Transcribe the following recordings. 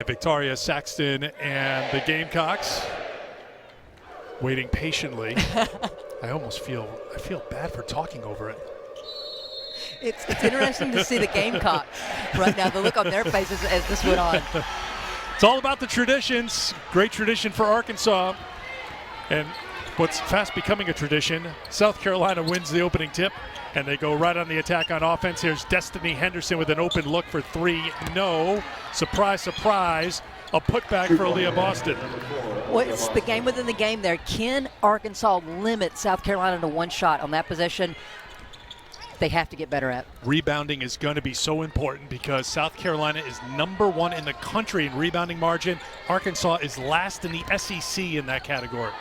Victoria Saxton and the Gamecocks waiting patiently. I feel bad for talking over it. It's interesting to see the Gamecocks right now, the look on their faces as this went on. It's all about the traditions. Great tradition for Arkansas. And what's fast becoming a tradition, South Carolina wins the opening tip, and they go right on the attack on offense. Here's Destiny Henderson with an open look for three. No. Surprise, surprise. A putback for Aaliyah Boston. Well, it's the game within the game there. Can Arkansas limit South Carolina to one shot on that possession? They have to get better at. Rebounding is going to be so important because South Carolina is #1 in the country in rebounding margin. Arkansas is last in the SEC in that category.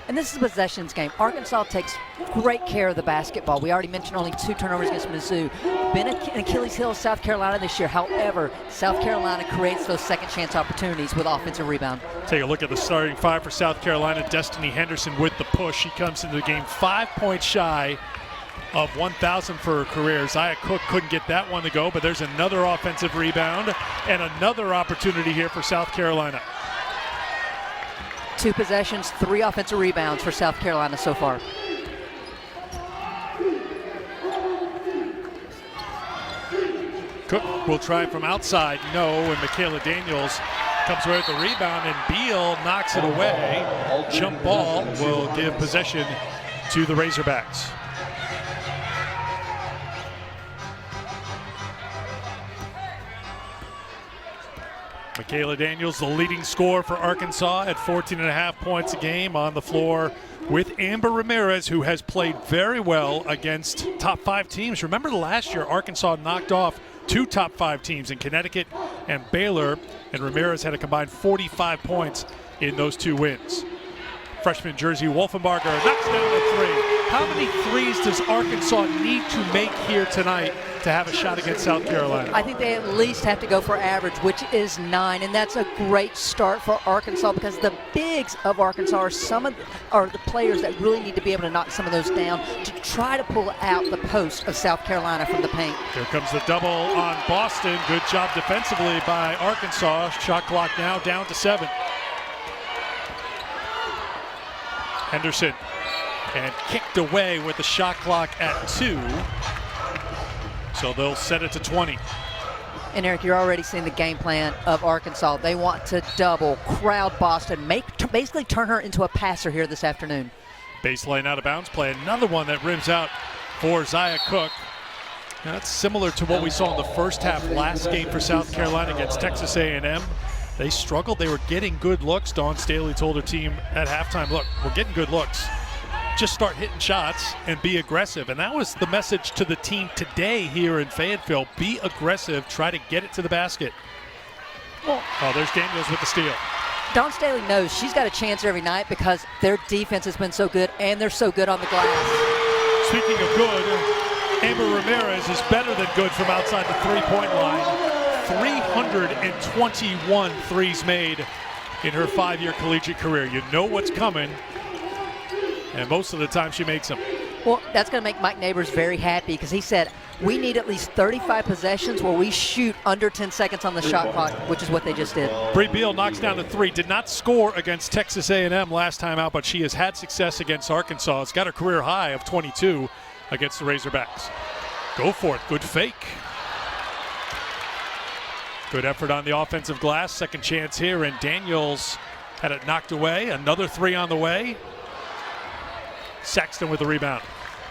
And this is a possessions game. Arkansas takes great care of the basketball. We already mentioned only 2 turnovers against Mizzou. Been an Achilles heel of South Carolina this year. However, South Carolina creates those second chance opportunities with offensive rebound. Take a look at the starting five for South Carolina. Destiny Henderson with the push. She comes into the game 5 points shy of 1,000 for her career. Zia Cook couldn't get that one to go, but there's another offensive rebound and another opportunity here for South Carolina. 2 possessions, 3 offensive rebounds for South Carolina so far. Cook will try from outside, no, and Michaela Daniels comes away with the rebound, and Beal knocks it away. Jump ball will give possession to the Razorbacks. Michaela Daniels, the leading scorer for Arkansas at 14.5 points a game on the floor with Amber Ramirez, who has played very well against top 5 teams. Remember last year, Arkansas knocked off 2 top 5 teams in Connecticut and Baylor, and Ramirez had a combined 45 points in those 2 wins. Freshman Jersey Wolfenbarger knocks down a 3. How many threes does Arkansas need to make here tonight to have a shot against South Carolina? I think they at least have to go for average, which is 9, and that's a great start for Arkansas because the bigs of Arkansas are the players that really need to be able to knock some of those down to try to pull out the post of South Carolina from the paint. Here comes the double on Boston. Good job defensively by Arkansas. Shot clock now down to 7. Henderson, and kicked away with the shot clock at 2. So they'll set it to 20. And Eric, you're already seeing the game plan of Arkansas. They want to double, crowd Boston, basically turn her into a passer here this afternoon. Baseline out of bounds play. Another one that rims out for Zia Cook. Now, that's similar to what we saw in the first half last game for South Carolina against Texas A&M. They struggled. They were getting good looks. Dawn Staley told her team at halftime, look, we're getting good looks. Just start hitting shots and be aggressive. And that was the message to the team today here in Fayetteville. Be aggressive. Try to get it to the basket. Well, there's Daniels with the steal. Dawn Staley knows she's got a chance every night because their defense has been so good and they're so good on the glass. Speaking of good, Amber Ramirez is better than good from outside the three-point line. 321 threes made in her 5-year collegiate career. You know what's coming, and most of the time she makes them. Well, that's going to make Mike Neighbors very happy because he said, we need at least 35 possessions where we shoot under 10 seconds on the shot clock, which is what they just did. Bree Beal knocks down the 3. Did not score against Texas A&M last time out, but she has had success against Arkansas. It's got her career high of 22 against the Razorbacks. Go for it. Good fake. Good effort on the offensive glass. Second chance here, and Daniels had it knocked away. Another 3 on the way. Saxton with the rebound.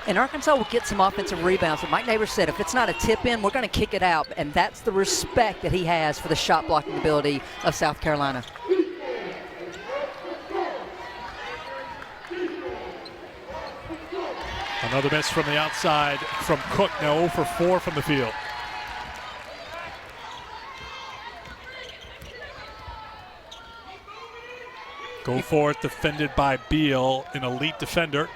And Arkansas will get some offensive rebounds. But Mike Neighbors said if it's not a tip in, we're going to kick it out. And that's the respect that he has for the shot blocking ability of South Carolina. Another miss from the outside from Cook. Now 0 for 4 from the field. Go for it, defended by Beal, an elite defender.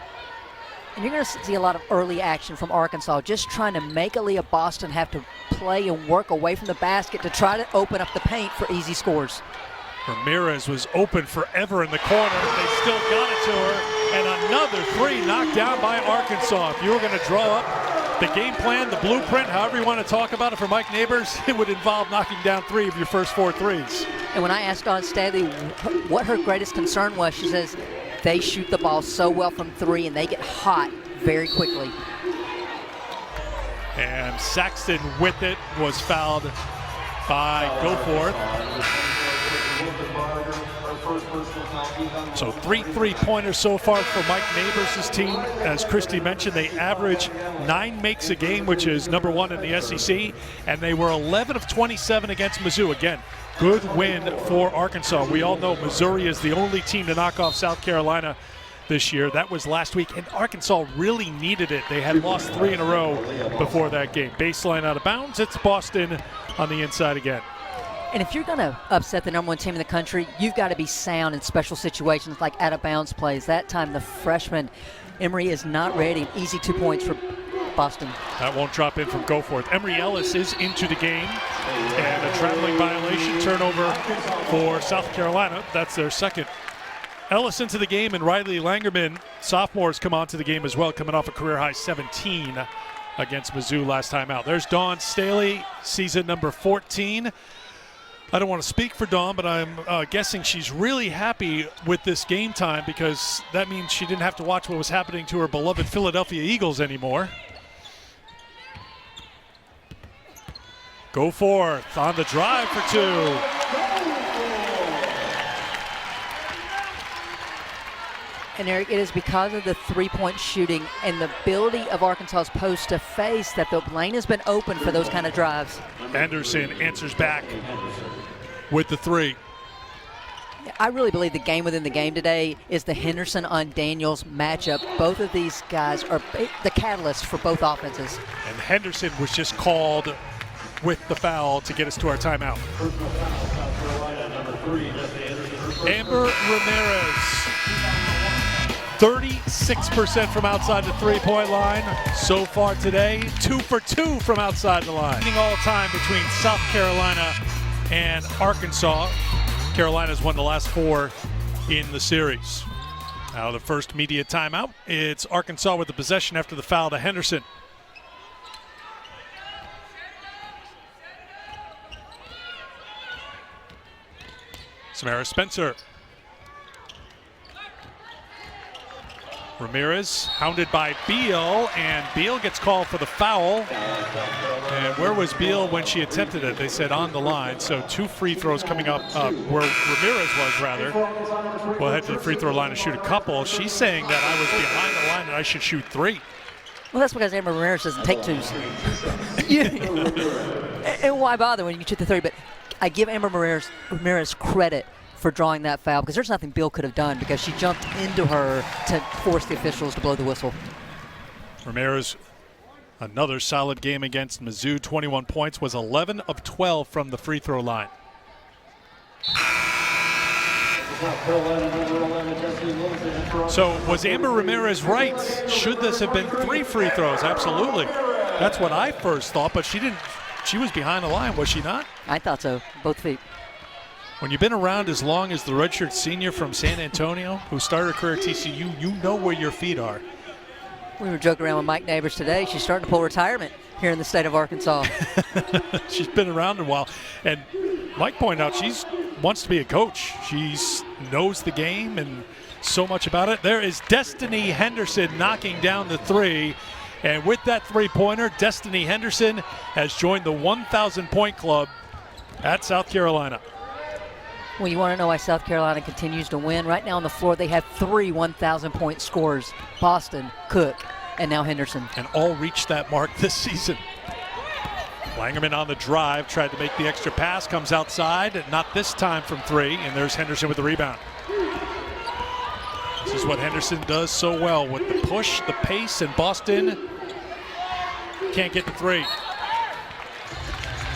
And you're going to see a lot of early action from Arkansas, just trying to make Aaliyah Boston have to play and work away from the basket to try to open up the paint for easy scores. Ramirez was open forever in the corner. They still got it to her. And another 3 knocked down by Arkansas. If you were going to draw up the game plan, the blueprint, however you want to talk about it for Mike Neighbors, it would involve knocking down 3 of your first 4 threes. And when I asked Dawn Staley what her greatest concern was, she says they shoot the ball so well from 3 and they get hot very quickly. And Saxton with it was fouled by Goforth. So 3 3-pointers so far for Mike Neighbors' team. As Christy mentioned, they average 9 makes a game, which is number 1 in the SEC, and they were 11 of 27 against Mizzou. Again, good win for Arkansas. We all know Missouri is the only team to knock off South Carolina this year. That was last week, and Arkansas really needed it. They had lost 3 in a row before that game. Baseline out of bounds. It's Boston on the inside again. And if you're going to upset the number 1 team in the country, you've got to be sound in special situations like out-of-bounds plays. That time, the freshman, Emory, is not ready. Easy 2 points for Boston. That won't drop in from Goforth. Emory Ellis is into the game. And a traveling violation, turnover for South Carolina. That's their second. Ellis into the game, and Riley Langerman, sophomores, come onto the game as well, coming off a career-high 17 against Mizzou last time out. There's Dawn Staley, season number 14. I don't want to speak for Dawn, but I'm guessing she's really happy with this game time because that means she didn't have to watch what was happening to her beloved Philadelphia Eagles anymore. Goforth on the drive for 2. And Eric, it is because of the 3-point shooting and the ability of Arkansas's post to face that the lane has been open for those kind of drives. Anderson answers back with the 3. I really believe the game within the game today is the Henderson on Daniels matchup. Both of these guys are the catalyst for both offenses. And Henderson was just called with the foul to get us to our timeout. Amber Ramirez, 36% from outside the 3-point line so far today. 2 for 2 from outside the line. All time between South Carolina and Arkansas. Carolina's won the last 4 in the series. Now the first media timeout. It's Arkansas with the possession after the foul to Henderson. Samara Spencer. Ramirez hounded by Beal, and Beal gets called for the foul. And where was Beal when she attempted it? They said on the line. So 2 free throws coming up where Ramirez was, rather. We'll head to the free throw line to shoot a couple. She's saying that I was behind the line and I should shoot 3. Well, that's because Amber Ramirez doesn't take 2s. And why bother when you shoot the 3? But I give Amber Ramirez credit for drawing that foul because there's nothing Beal could have done because she jumped into her to force the officials to blow the whistle. Ramirez, another solid game against Mizzou. 21 points, was 11 of 12 from the free throw line. So was Amber Ramirez right? Should this have been 3 free throws? Absolutely. That's what I first thought, but she didn't. She was behind the line, was she not? I thought so, both feet. When you've been around as long as the redshirt senior from San Antonio, who started her career at TCU, you know where your feet are. We were joking around with Mike Neighbors today. She's starting to pull retirement here in the state of Arkansas. She's been around a while. And Mike pointed out she wants to be a coach. She knows the game and so much about it. There is Destiny Henderson knocking down the 3. And with that 3-pointer, Destiny Henderson has joined the 1,000-point club at South Carolina. Well, you want to know why South Carolina continues to win? Right now on the floor, they have 3 1,000-point scorers. Boston, Cook, and now Henderson. And all reached that mark this season. Langerman on the drive, tried to make the extra pass, comes outside, not this time from 3, and there's Henderson with the rebound. This is what Henderson does so well with the push, the pace, and Boston can't get the 3.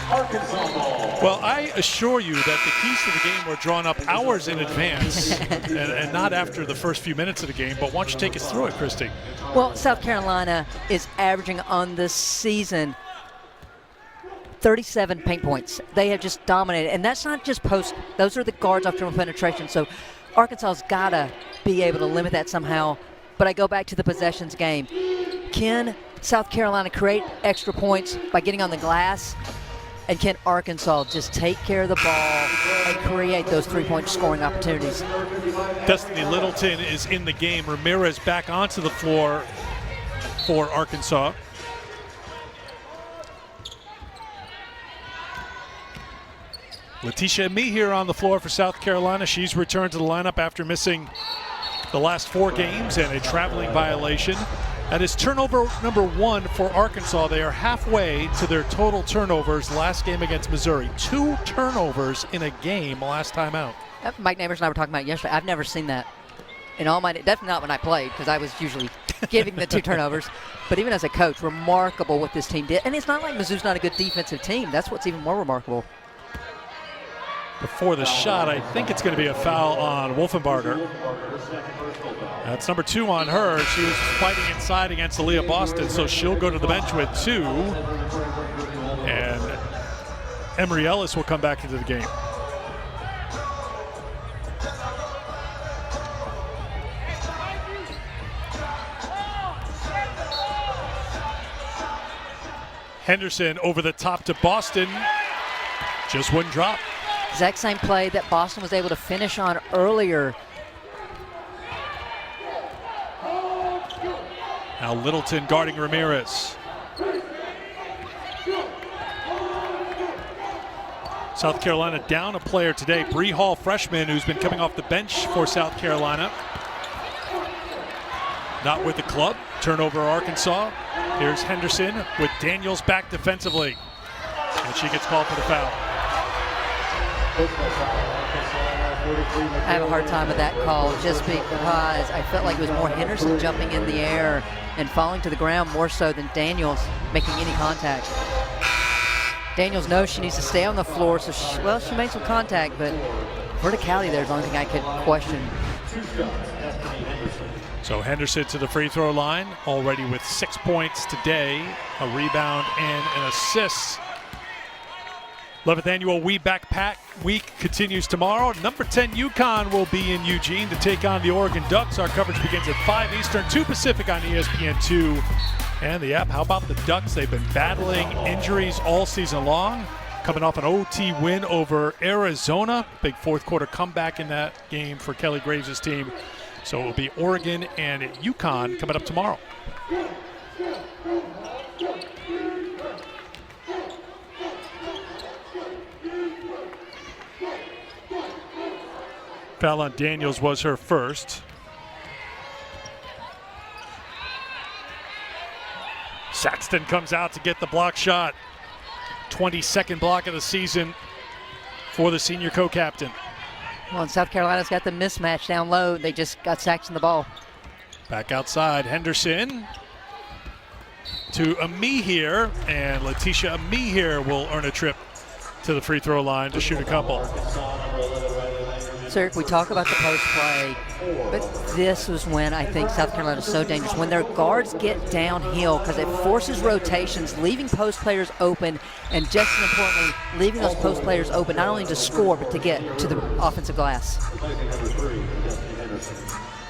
Well, I assure you that the keys to the game were drawn up hours in advance and not after the first few minutes of the game. But why don't you take us through it, Christy? Well, South Carolina is averaging on this season 37 paint points. They have just dominated. And that's not just post. Those are the guards off dribble penetration. So Arkansas's got to be able to limit that somehow. But I go back to the possessions game. Can South Carolina create extra points by getting on the glass? And can Arkansas just take care of the ball and create those three-point scoring opportunities? Destiny Littleton is in the game. Ramirez back onto the floor for Arkansas. Letitia Mee here on the floor for South Carolina. She's returned to the lineup after missing the last 4 games and a traveling violation. That is turnover number 1 for Arkansas. They are halfway to their total turnovers last game against Missouri. 2 turnovers in a game last time out. Mike Neighbors and I were talking about it yesterday. I've never seen that in all my, definitely not when I played, because I was usually giving the 2 turnovers. But even as a coach, remarkable what this team did. And it's not like Mizzou's not a good defensive team. That's what's even more remarkable. Before the shot, I think it's going to be a foul on Wolfenbarger. That's number 2 on her. She was fighting inside against Aaliyah Boston, so she'll go to the bench with 2. And Emery Ellis will come back into the game. Henderson over the top to Boston. Just wouldn't drop. Exact same play that Boston was able to finish on earlier. Now Littleton guarding Ramirez. South Carolina down a player today. Bree Hall, freshman, who's been coming off the bench for South Carolina. Not with the club. Turnover Arkansas. Here's Henderson with Daniels back defensively. And she gets called for the foul. I have a hard time with that call just because I felt like it was more Henderson jumping in the air and falling to the ground more so than Daniels making any contact. Daniels knows she needs to stay on the floor, so she made some contact, but verticality there is the only thing I could question. So Henderson to the free throw line, already with 6 points today, a rebound and an assist. 11th annual We Backpack Week continues tomorrow. Number 10 UConn will be in Eugene to take on the Oregon Ducks. Our coverage begins at 5 Eastern, 2 Pacific on ESPN2 and the app. How about the Ducks? They've been battling injuries all season long. Coming off an OT win over Arizona. Big fourth quarter comeback in that game for Kelly Graves' team. So it will be Oregon and UConn coming up tomorrow. Foul on Daniels was her first. Saxton comes out to get the block shot. 22nd block of the season for the senior co-captain. Well, and South Carolina's got the mismatch down low. They just got Saxton the ball. Back outside, Henderson to Amie here, and Letitia Amie here will earn a trip to the free throw line to shoot a couple. So Eric, we talk about the post play, but this was when I think South Carolina is so dangerous. When their guards get downhill, because it forces rotations, leaving post players open, and just as importantly, leaving those post players open not only to score, but to get to the offensive glass.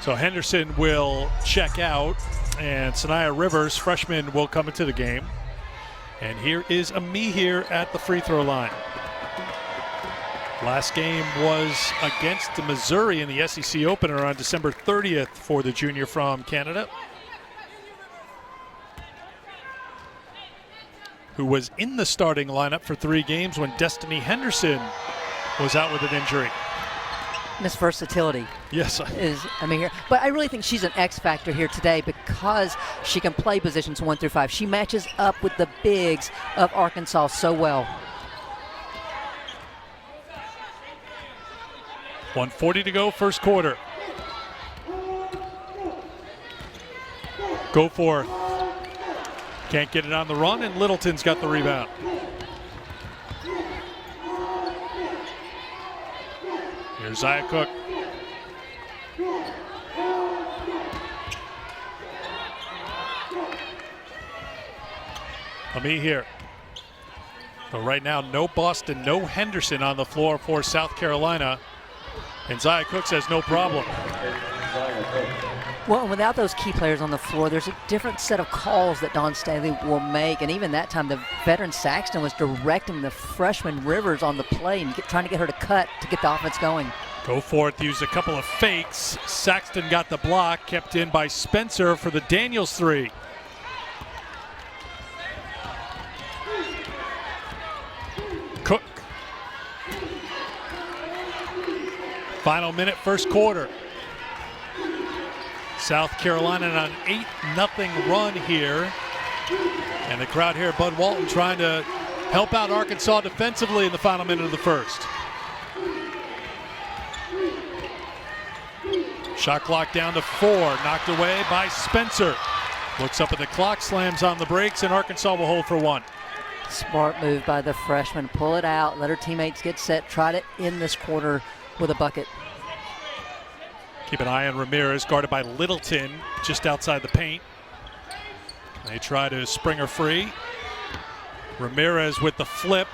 So Henderson will check out, and Sanaya Rivers, freshman, will come into the game. And here is Amie here at the free throw line. Last game was against Missouri in the SEC opener on December 30th for the junior from Canada, who was in the starting lineup for 3 games when Destiny Henderson was out with an injury. Miss Versatility. Yes. Is Amie here. But I really think she's an X factor here today because she can play positions 1 through 5. She matches up with the bigs of Arkansas so well. 1:40 to go, first quarter. Go for. Can't get it on the run, and Littleton's got the rebound. Here's Zia Cook. Amie here. But right now, no Boston, no Henderson on the floor for South Carolina. And Zia Cook says no problem. Well, and without those key players on the floor, there's a different set of calls that Dawn Staley will make. And even that time, the veteran Saxton was directing the freshman Rivers on the play and trying to get her to cut to get the offense going. Go for it, used a couple of fakes. Saxton got the block, kept in by Spencer for the Daniels three. Cook. Final minute, first quarter. South Carolina on an 8-0 run here. And the crowd here at Bud Walton trying to help out Arkansas defensively in the final minute of the first. Shot clock down to 4, knocked away by Spencer. Looks up at the clock, slams on the brakes, and Arkansas will hold for 1. Smart move by the freshman. Pull it out, let her teammates get set, try to end this quarter with a bucket. Keep an eye on Ramirez, guarded by Littleton, just outside the paint. They try to spring her free. Ramirez with the flip.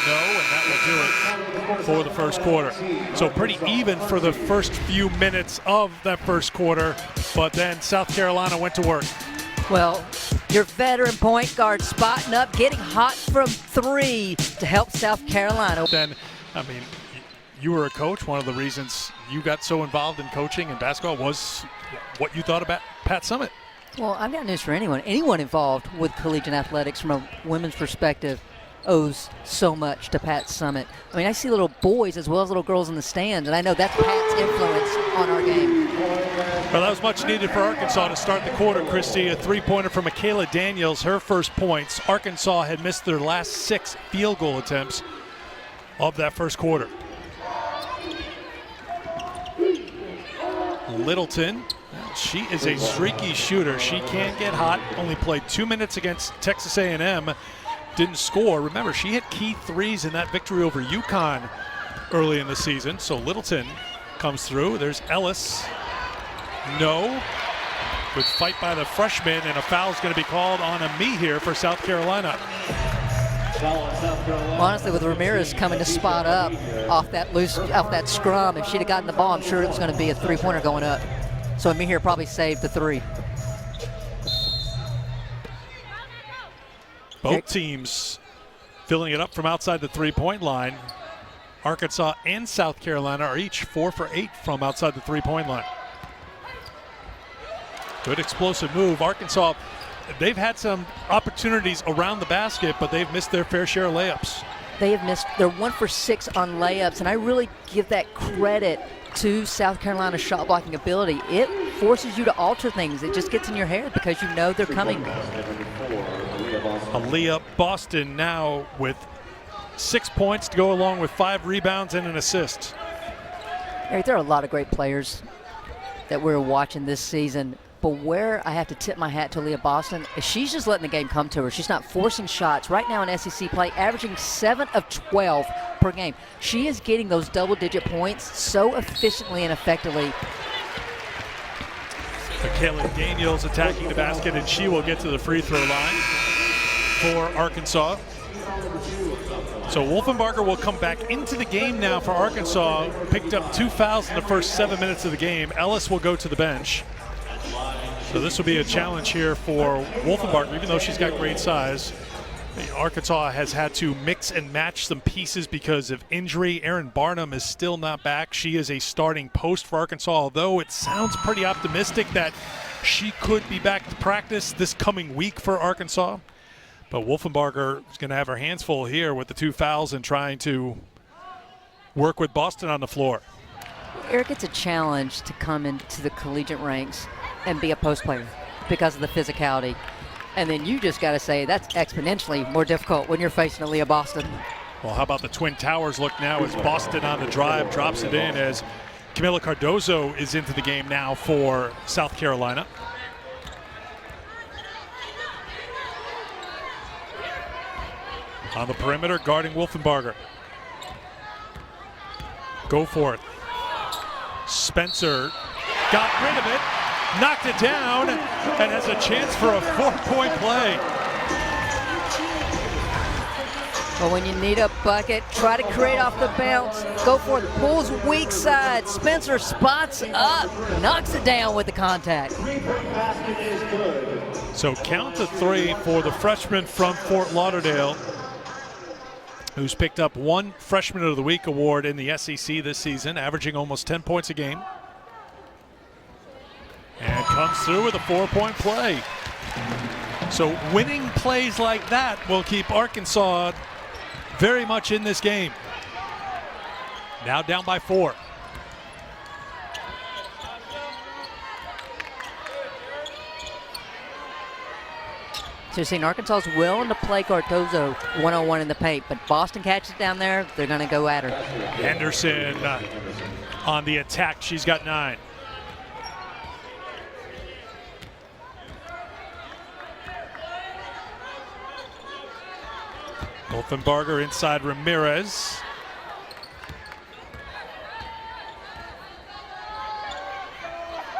No, and that will do it for the first quarter. So pretty even for the first few minutes of that first quarter, but then South Carolina went to work. Well, your veteran point guard spotting up, getting hot from 3 to help South Carolina. Then, I mean, you were a coach. One of the reasons you got so involved in coaching and basketball was what you thought about Pat Summitt. Well, I've got news for anyone. Anyone involved with collegiate athletics from a women's perspective owes so much to Pat Summitt. I mean, I see little boys as well as little girls in the stands, and I know that's Pat's influence on our game. Well, that was much needed for Arkansas to start the quarter, Christy. A three-pointer from Michaela Daniels, her first points. Arkansas had missed their last 6 field goal attempts of that first quarter. Littleton, she is a streaky shooter. She can get hot. Only played 2 minutes against Texas A&M. Didn't score. Remember, she hit key threes in that victory over UConn early in the season. So Littleton comes through. There's Ellis. No. Good fight by the freshman, and a foul is going to be called on Amie here for South Carolina. Honestly, with Ramirez coming to spot up off that scrum, if she'd have gotten the ball, I'm sure it was going to be a three-pointer going up. So Amie here probably saved the 3. Both teams filling it up from outside the three-point line. Arkansas and South Carolina are each 4 for 8 from outside the three-point line. Good explosive move. Arkansas, they've had some opportunities around the basket, but they've missed their fair share of layups. They have missed, they're 1 for 6 on layups, and I really give that credit to South Carolina's shot blocking ability. It forces you to alter things. It just gets in your hair because you know they're coming. Aaliyah Boston now with 6 points to go along with 5 rebounds and an assist. Eric, there are a lot of great players that we're watching this season, but where I have to tip my hat to Aaliyah Boston is she's just letting the game come to her. She's not forcing shots. Right now in SEC play, averaging 7 of 12 per game. She is getting those double-digit points so efficiently and effectively. Michaela Daniels attacking the basket, and she will get to the free throw line for Arkansas. So Wolfenbarger will come back into the game now for Arkansas. Picked up 2 fouls in the first 7 minutes of the game. Ellis will go to the bench. So this will be a challenge here for Wolfenbarger, even though she's got great size. Arkansas has had to mix and match some pieces because of injury. Erin Barnum is still not back. She is a starting post for Arkansas, although it sounds pretty optimistic that she could be back to practice this coming week for Arkansas. But Wolfenbarger is going to have her hands full here with the 2 fouls and trying to work with Boston on the floor. Eric, it's a challenge to come into the collegiate ranks and be a post player because of the physicality. And then you just got to say that's exponentially more difficult when you're facing Aaliyah Boston. Well, how about the Twin Towers look now as Boston on the drive drops it in as Camila Cardozo is into the game now for South Carolina. On the perimeter, guarding Wolfenbarger. Go for it. Spencer got rid of it, knocked it down, and has a chance for a 4-point play. But when you need a bucket, try to create off the bounce. Go for it. Pulls weak side. Spencer spots up. Knocks it down with the contact. So count the three for the freshman from Fort Lauderdale, who's picked up one Freshman of the Week award in the SEC this season, averaging almost 10 points a game. And comes through with a 4-point play. So winning plays like that will keep Arkansas very much in this game. Now down by 4. So you're seeing Arkansas is willing to play Cardozo one-on-one in the paint, but Boston catches down there, they're going to go at her. Henderson on the attack. She's got 9. Wolfenbarger inside Ramirez.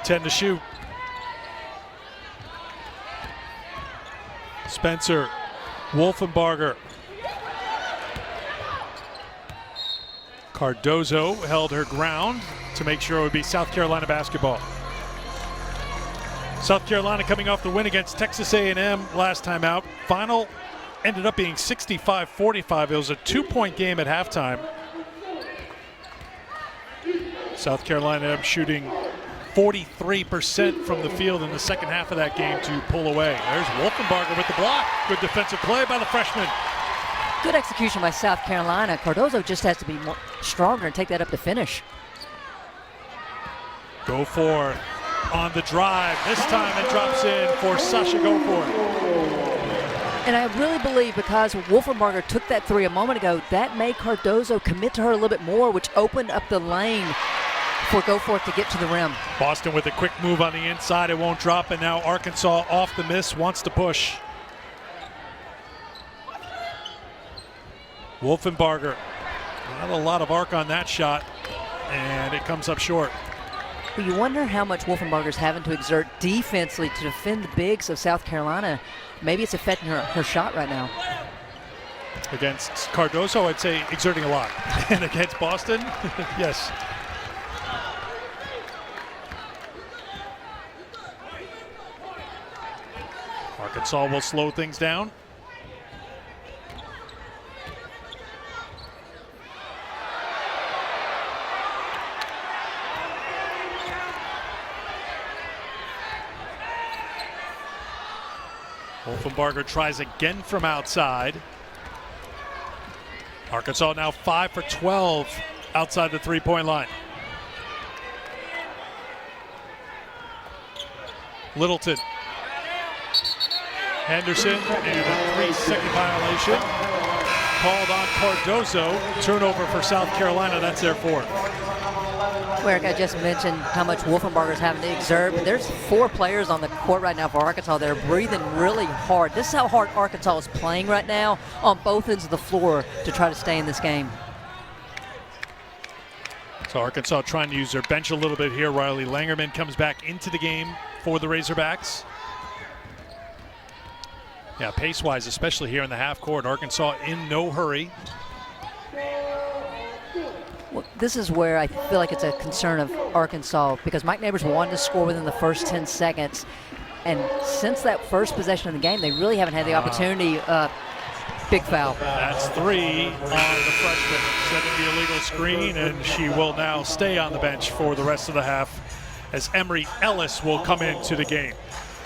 Ten to shoot. Spencer, Wolfenbarger. Cardozo held her ground to make sure it would be South Carolina basketball. South Carolina coming off the win against Texas A&M last time out. Final ended up being 65-45. It was a 2-point game at halftime. South Carolina shooting 43% from the field in the second half of that game to pull away. There's Wolfenbarger with the block. Good defensive play by the freshman. Good execution by South Carolina. Cardozo just has to be more stronger and take that up to finish. Goforth on the drive. This time it drops in for Sasha Goforth. And I really believe because Wolfenbarger took that three a moment ago, that made Cardozo commit to her a little bit more, which opened up the lane for Goforth to get to the rim. Boston with a quick move on the inside. It won't drop, and now Arkansas off the miss, wants to push. Wolfenbarger, not a lot of arc on that shot, and it comes up short. Well, you wonder how much Wolfenbarger's having to exert defensively to defend the bigs of South Carolina. Maybe it's affecting her shot right now. Against Cardozo, I'd say exerting a lot. And against Boston, yes. Arkansas will slow things down. Wolfenbarger tries again from outside. Arkansas now 5 for 12 outside the three-point line. Littleton. Henderson, and a 3-second violation called on Cardozo. Turnover for South Carolina. That's their 4th. Eric, I just mentioned how much Wolfenbarger's having to exert, but there's 4 players on the court right now for Arkansas that are breathing really hard. This is how hard Arkansas is playing right now on both ends of the floor to try to stay in this game. So Arkansas trying to use their bench a little bit here. Riley Langerman comes back into the game for the Razorbacks. Yeah, pace-wise, especially here in the half court, Arkansas in no hurry. Well, this is where I feel like it's a concern of Arkansas because Mike Neighbors wanted to score within the first 10 seconds. And since that first possession of the game, they really haven't had the opportunity. Big foul. That's 3 on the freshman, setting the illegal screen, and she will now stay on the bench for the rest of the half as Emory Ellis will come into the game.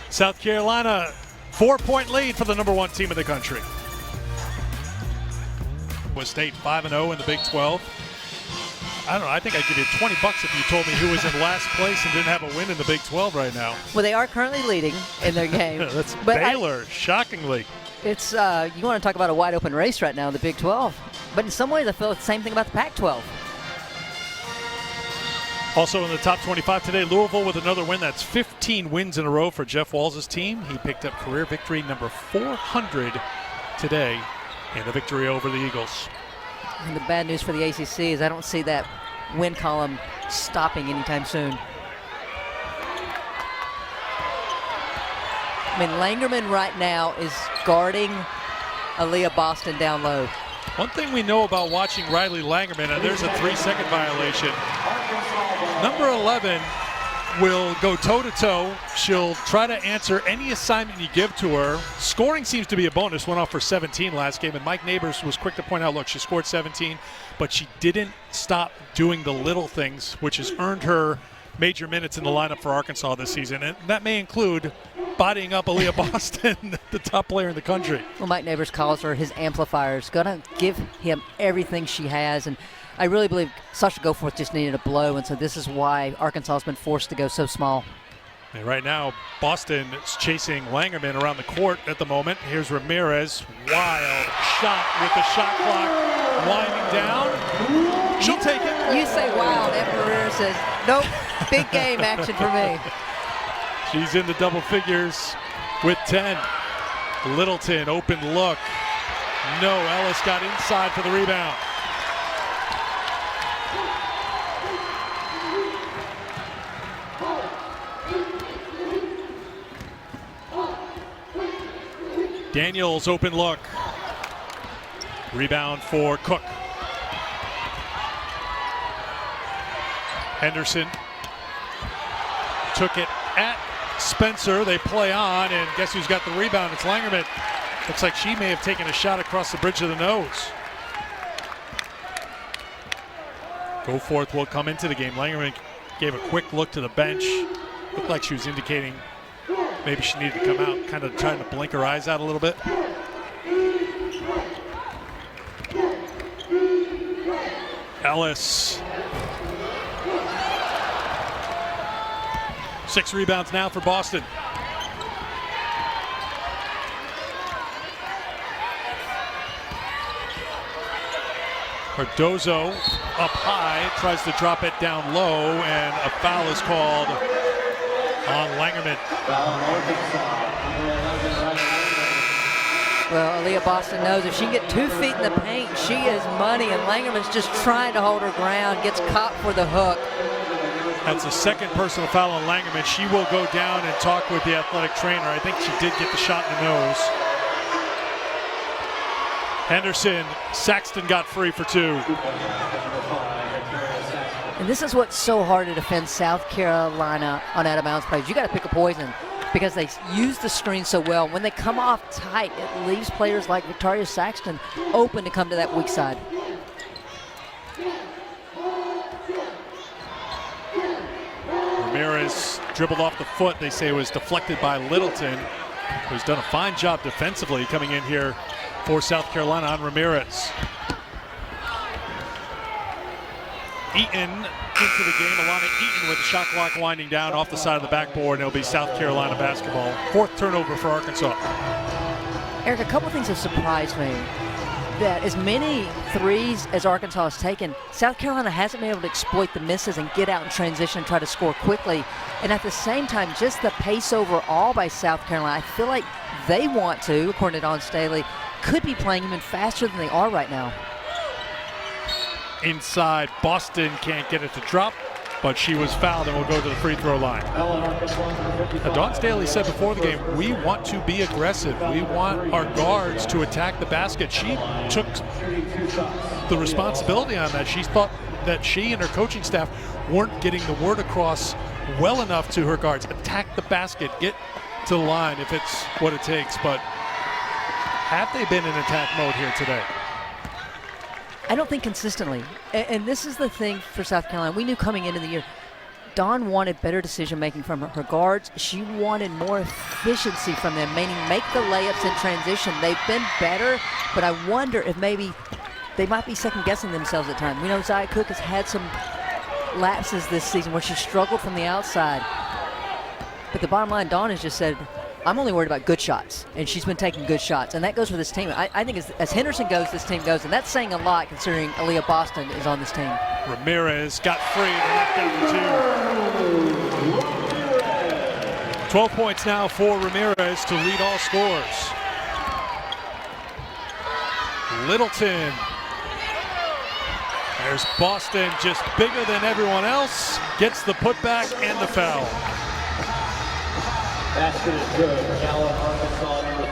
South Carolina, 4-point lead for the #1 team in the country. Was State 5-0 in the Big 12. I don't know, I think I'd give you $20 if you told me who was in last place and didn't have a win in the Big 12 right now. Well, they are currently leading in their game. That's Baylor, shockingly. It's, you want to talk about a wide open race right now in the Big 12. But in some ways, I feel the same thing about the Pac-12. Also in the top 25 today, Louisville with another win. That's 15 wins in a row for Jeff Walz' team. He picked up career victory number 400 today in a victory over the Eagles. And the bad news for the ACC is I don't see that win column stopping anytime soon. I mean, Langerman right now is guarding Aaliyah Boston down low. One thing we know about watching Riley Langerman, and there's a 3-second violation. Number 11 will go toe-to-toe. She'll try to answer any assignment you give to her. Scoring seems to be a bonus. Went off for 17 last game, and Mike Neighbors was quick to point out, look, she scored 17, but she didn't stop doing the little things, which has earned her major minutes in the lineup for Arkansas this season. And that may include bodying up Aaliyah Boston, the top player in the country. Well, Mike Neighbors calls her his amplifiers. Going to give him everything she has. And I really believe Sasha Goforth just needed a blow. And so this is why Arkansas has been forced to go so small. And right now, Boston is chasing Langerman around the court at the moment. Here's Ramirez. Wild shot with the shot clock winding down. She'll take it. You say wild, and Ramirez says, nope, big game action for me. She's in the double figures with 10. Littleton, open look. No, Ellis got inside for the rebound. Daniels, open look. Rebound for Cook. Henderson took it at Spencer. They play on, and guess who's got the rebound? It's Langerman. Looks like she may have taken a shot across the bridge of the nose. Goforth will come into the game. Langerman gave a quick look to the bench. Looked like she was indicating maybe she needed to come out, kind of trying to blink her eyes out a little bit. Ellis. 6 rebounds now for Boston. Cardozo up high, tries to drop it down low, and a foul is called on Langerman. Well, Aaliyah Boston knows if she can get 2 feet in the paint, she is money, and Langerman's just trying to hold her ground, gets caught for the hook. That's a second personal foul on Langerman. She will go down and talk with the athletic trainer. I think she did get the shot in the nose. Henderson, Saxton got free for 2. And this is what's so hard to defend South Carolina on out-of-bounds plays. You got to pick a poison because they use the screen so well. When they come off tight, it leaves players like Victoria Saxton open to come to that weak side. Ramirez dribbled off the foot. They say it was deflected by Littleton, who's done a fine job defensively coming in here for South Carolina on Ramirez. Eaton into the game. Alana Eaton with the shot clock winding down off the side of the backboard. It'll be South Carolina basketball. 4th turnover for Arkansas. Eric, a couple things have surprised me. That as many threes as Arkansas has taken, South Carolina hasn't been able to exploit the misses and get out in transition and try to score quickly. And at the same time, just the pace overall by South Carolina, I feel like they want to, according to Dawn Staley, could be playing even faster than they are right now. Inside, Boston can't get it to drop, but she was fouled and will go to the free throw line. Dawn Staley said before the game, we want to be aggressive. We want our guards to attack the basket. She took the responsibility on that. She thought that she and her coaching staff weren't getting the word across well enough to her guards. Attack the basket, get to the line if it's what it takes. But have they been in attack mode here today? I don't think consistently. And this is the thing for South Carolina. We knew coming into the year, Dawn wanted better decision-making from her guards. She wanted more efficiency from them, meaning make the layups in transition. They've been better, but I wonder if maybe they might be second-guessing themselves at times. We know Zia Cook has had some lapses this season where she struggled from the outside. But the bottom line, Dawn has just said, I'm only worried about good shots, and she's been taking good shots, and that goes for this team. I think as Henderson goes, this team goes, and that's saying a lot considering Aaliyah Boston is on this team. Ramirez got free and knocked down the 2. 12 points now for Ramirez to lead all scores. Littleton. There's Boston, just bigger than everyone else, gets the putback and the foul. Basket is good. Now Arkansas number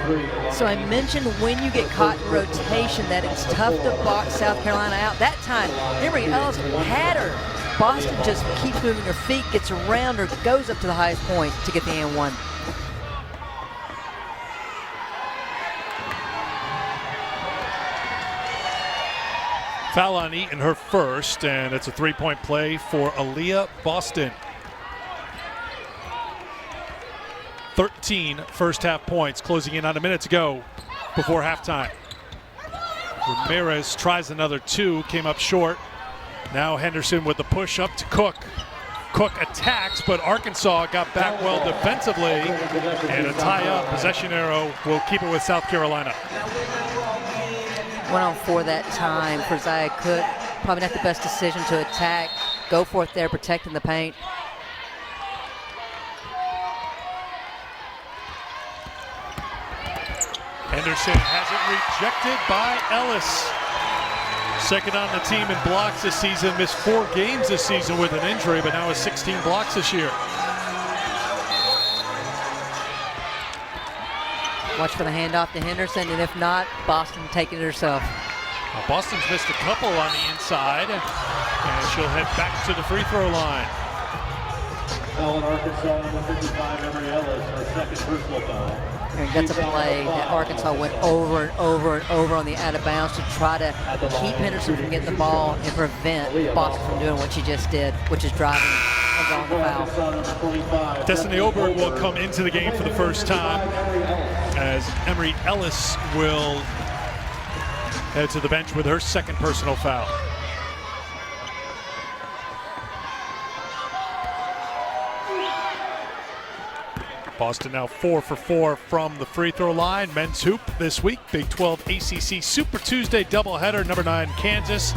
So I mentioned when you get caught in rotation that it's tough to box South Carolina out. That time, Emory Ellis had her. Boston just keeps moving her feet, gets around her, goes up to the highest point to get the and one. Foul on Eaton, her first, and it's a three-point play for Aaliyah Boston. 13 first-half points, closing in on a minute to go before halftime. Ramirez tries another two, came up short. Now Henderson with the push up to Cook. Cook attacks, but Arkansas got back well defensively, and a tie-up possession arrow will keep it with South Carolina. 1-on-4 that time for Zia Cook. Probably not the best decision to attack. Go for it there, protecting the paint. Henderson has it rejected by Ellis. Second on the team in blocks this season. Missed 4 games this season with an injury, but now has 16 blocks this year. Watch for the handoff to Henderson, and if not, Boston taking it herself. Well, Boston's missed a couple on the inside, and she'll head back to the free throw line. Foul in Arkansas, number 55, Emory Ellis, her second personal foul. And that's a play that Arkansas went over and over and over on the out of bounds to try to keep Henderson from getting the ball and prevent Boston from doing what she just did, which is driving and drawing the foul. Destiny Oberg will come into the game for the first time as Emory Ellis will head to the bench with her second personal foul. Boston now 4 for 4 from the free throw line. Men's hoop this week. Big 12 ACC Super Tuesday doubleheader. Number 9 Kansas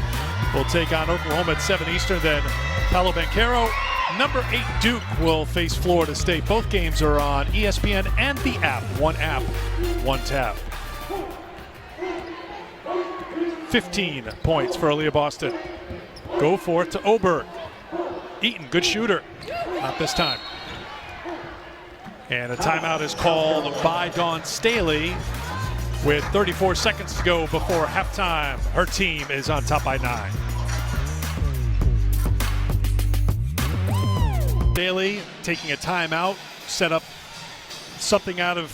will take on Oklahoma at 7 Eastern. Then Paolo Banchero. Number 8 Duke will face Florida State. Both games are on ESPN and the app. One app, one tab. 15 points for Aaliyah Boston. Go for it to Oberg. Eaton, good shooter. Not this time. And a timeout is called by Dawn Staley with 34 seconds to go before halftime. Her team is on top by 9. Staley taking a timeout, set up something out of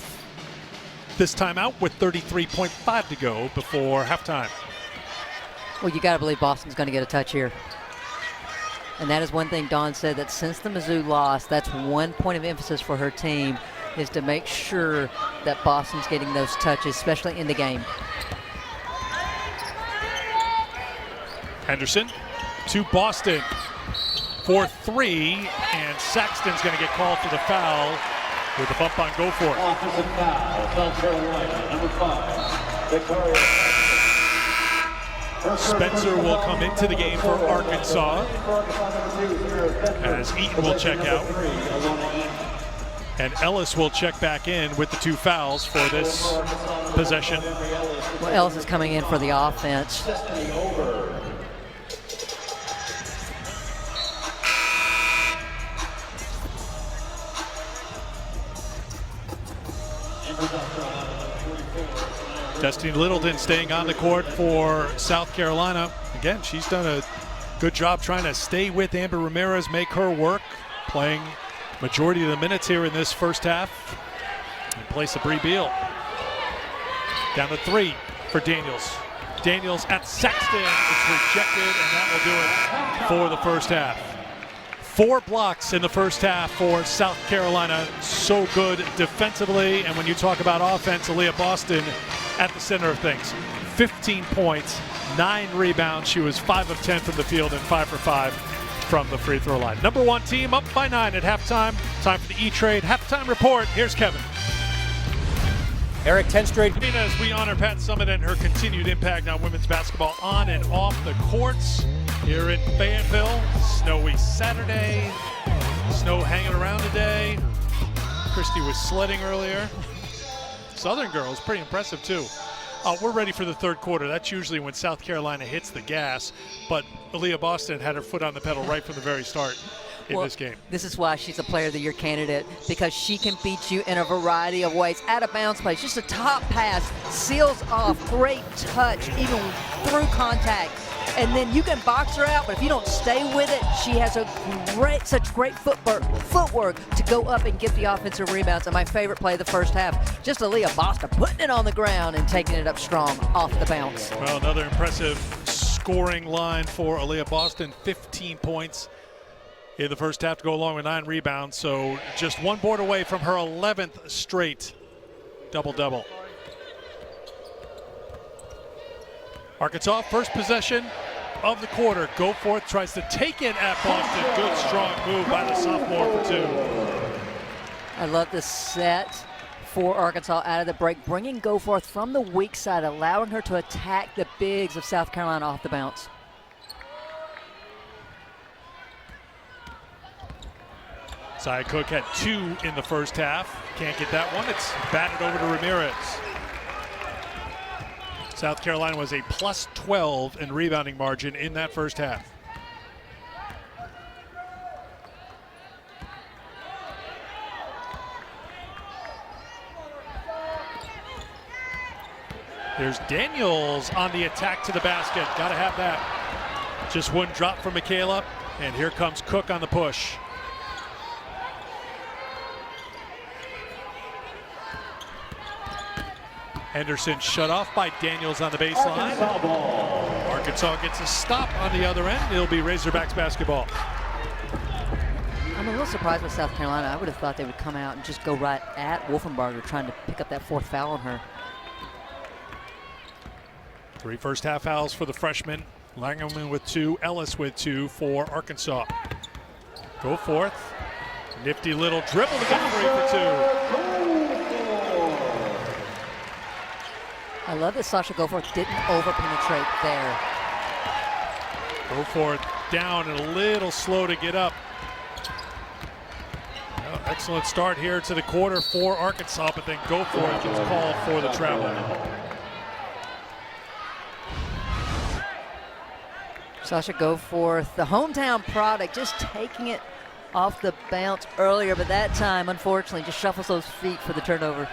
this timeout with 33.5 to go before halftime. Well, you got to believe Boston's going to get a touch here. And that is one thing Dawn said, that since the Mizzou loss, that's one point of emphasis for her team, is to make sure that Boston's getting those touches, especially in the game. Henderson to Boston for 3, and Saxton's going to get called for the foul with a bump on Go For It. Offensive foul, South Carolina, number 5, Victoria. Spencer will come into the game for Arkansas as Eaton will check out. And Ellis will check back in with the 2 fouls for this possession. Well, Ellis is coming in for the offense. Destiny Littleton staying on the court for South Carolina. Again, she's done a good job trying to stay with Amber Ramirez, make her work, playing majority of the minutes here in this first half in place of Bree Beal. Down to 3 for Daniels. Daniels at Saxton. It's rejected, and that will do it for the first half. 4 blocks in the first half for South Carolina. So good defensively, and when you talk about offense, Aaliyah Boston at the center of things. 15 points, 9 rebounds. She was 5 of 10 from the field and 5 for 5 from the free throw line. Number 1 team up by 9 at halftime. Time for the E-Trade halftime report. Here's Kevin. Eric, 10 straight. As we honor Pat Summitt and her continued impact on women's basketball on and off the courts here in Fayetteville. Snowy Saturday. Snow hanging around today. Christy was sledding earlier. Southern girls, pretty impressive too. We're ready for the third quarter. That's usually when South Carolina hits the gas, but Aaliyah Boston had her foot on the pedal right from the very start. in this game. This is why she's a Player of the Year candidate, because she can beat you in a variety of ways. Out of bounds plays, just a top pass, seals off, great touch, even through contact. And then you can box her out, but if you don't stay with it, she has such great footwork to go up and get the offensive rebounds. And my favorite play of the first half, just Aaliyah Boston putting it on the ground and taking it up strong off the bounce. Well, another impressive scoring line for Aaliyah Boston, 15 points in the first half to go along with 9 rebounds. So just one board away from her 11th straight double-double. Arkansas, first possession of the quarter. Goforth tries to take it at Boston. Good, strong move by the sophomore for 2. I love the set for Arkansas out of the break, bringing Goforth from the weak side, allowing her to attack the bigs of South Carolina off the bounce. Zia Cook had 2 in the first half. Can't get that one. It's batted over to Ramirez. South Carolina was a plus 12 in rebounding margin in that first half. There's Daniels on the attack to the basket. Gotta have that. Just one drop from Michaela, and here comes Cook on the push. Henderson shut off by Daniels on the baseline. Arkansas gets a stop on the other end. It'll be Razorbacks basketball. I'm a little surprised with South Carolina. I would have thought they would come out and just go right at Wolfenbarger, trying to pick up that 4th foul on her. 3 first half fouls for the freshman. Langerman with 2, Ellis with 2 for Arkansas. Goforth. Nifty little dribble to get 3 for 2. I love that Sasha Goforth didn't over-penetrate there. Goforth down and a little slow to get up. Well, excellent start here to the quarter for Arkansas, but then Goforth gets called for the travel. Sasha Goforth, the hometown product, just taking it off the bounce earlier, but that time, unfortunately, just shuffles those feet for the turnover.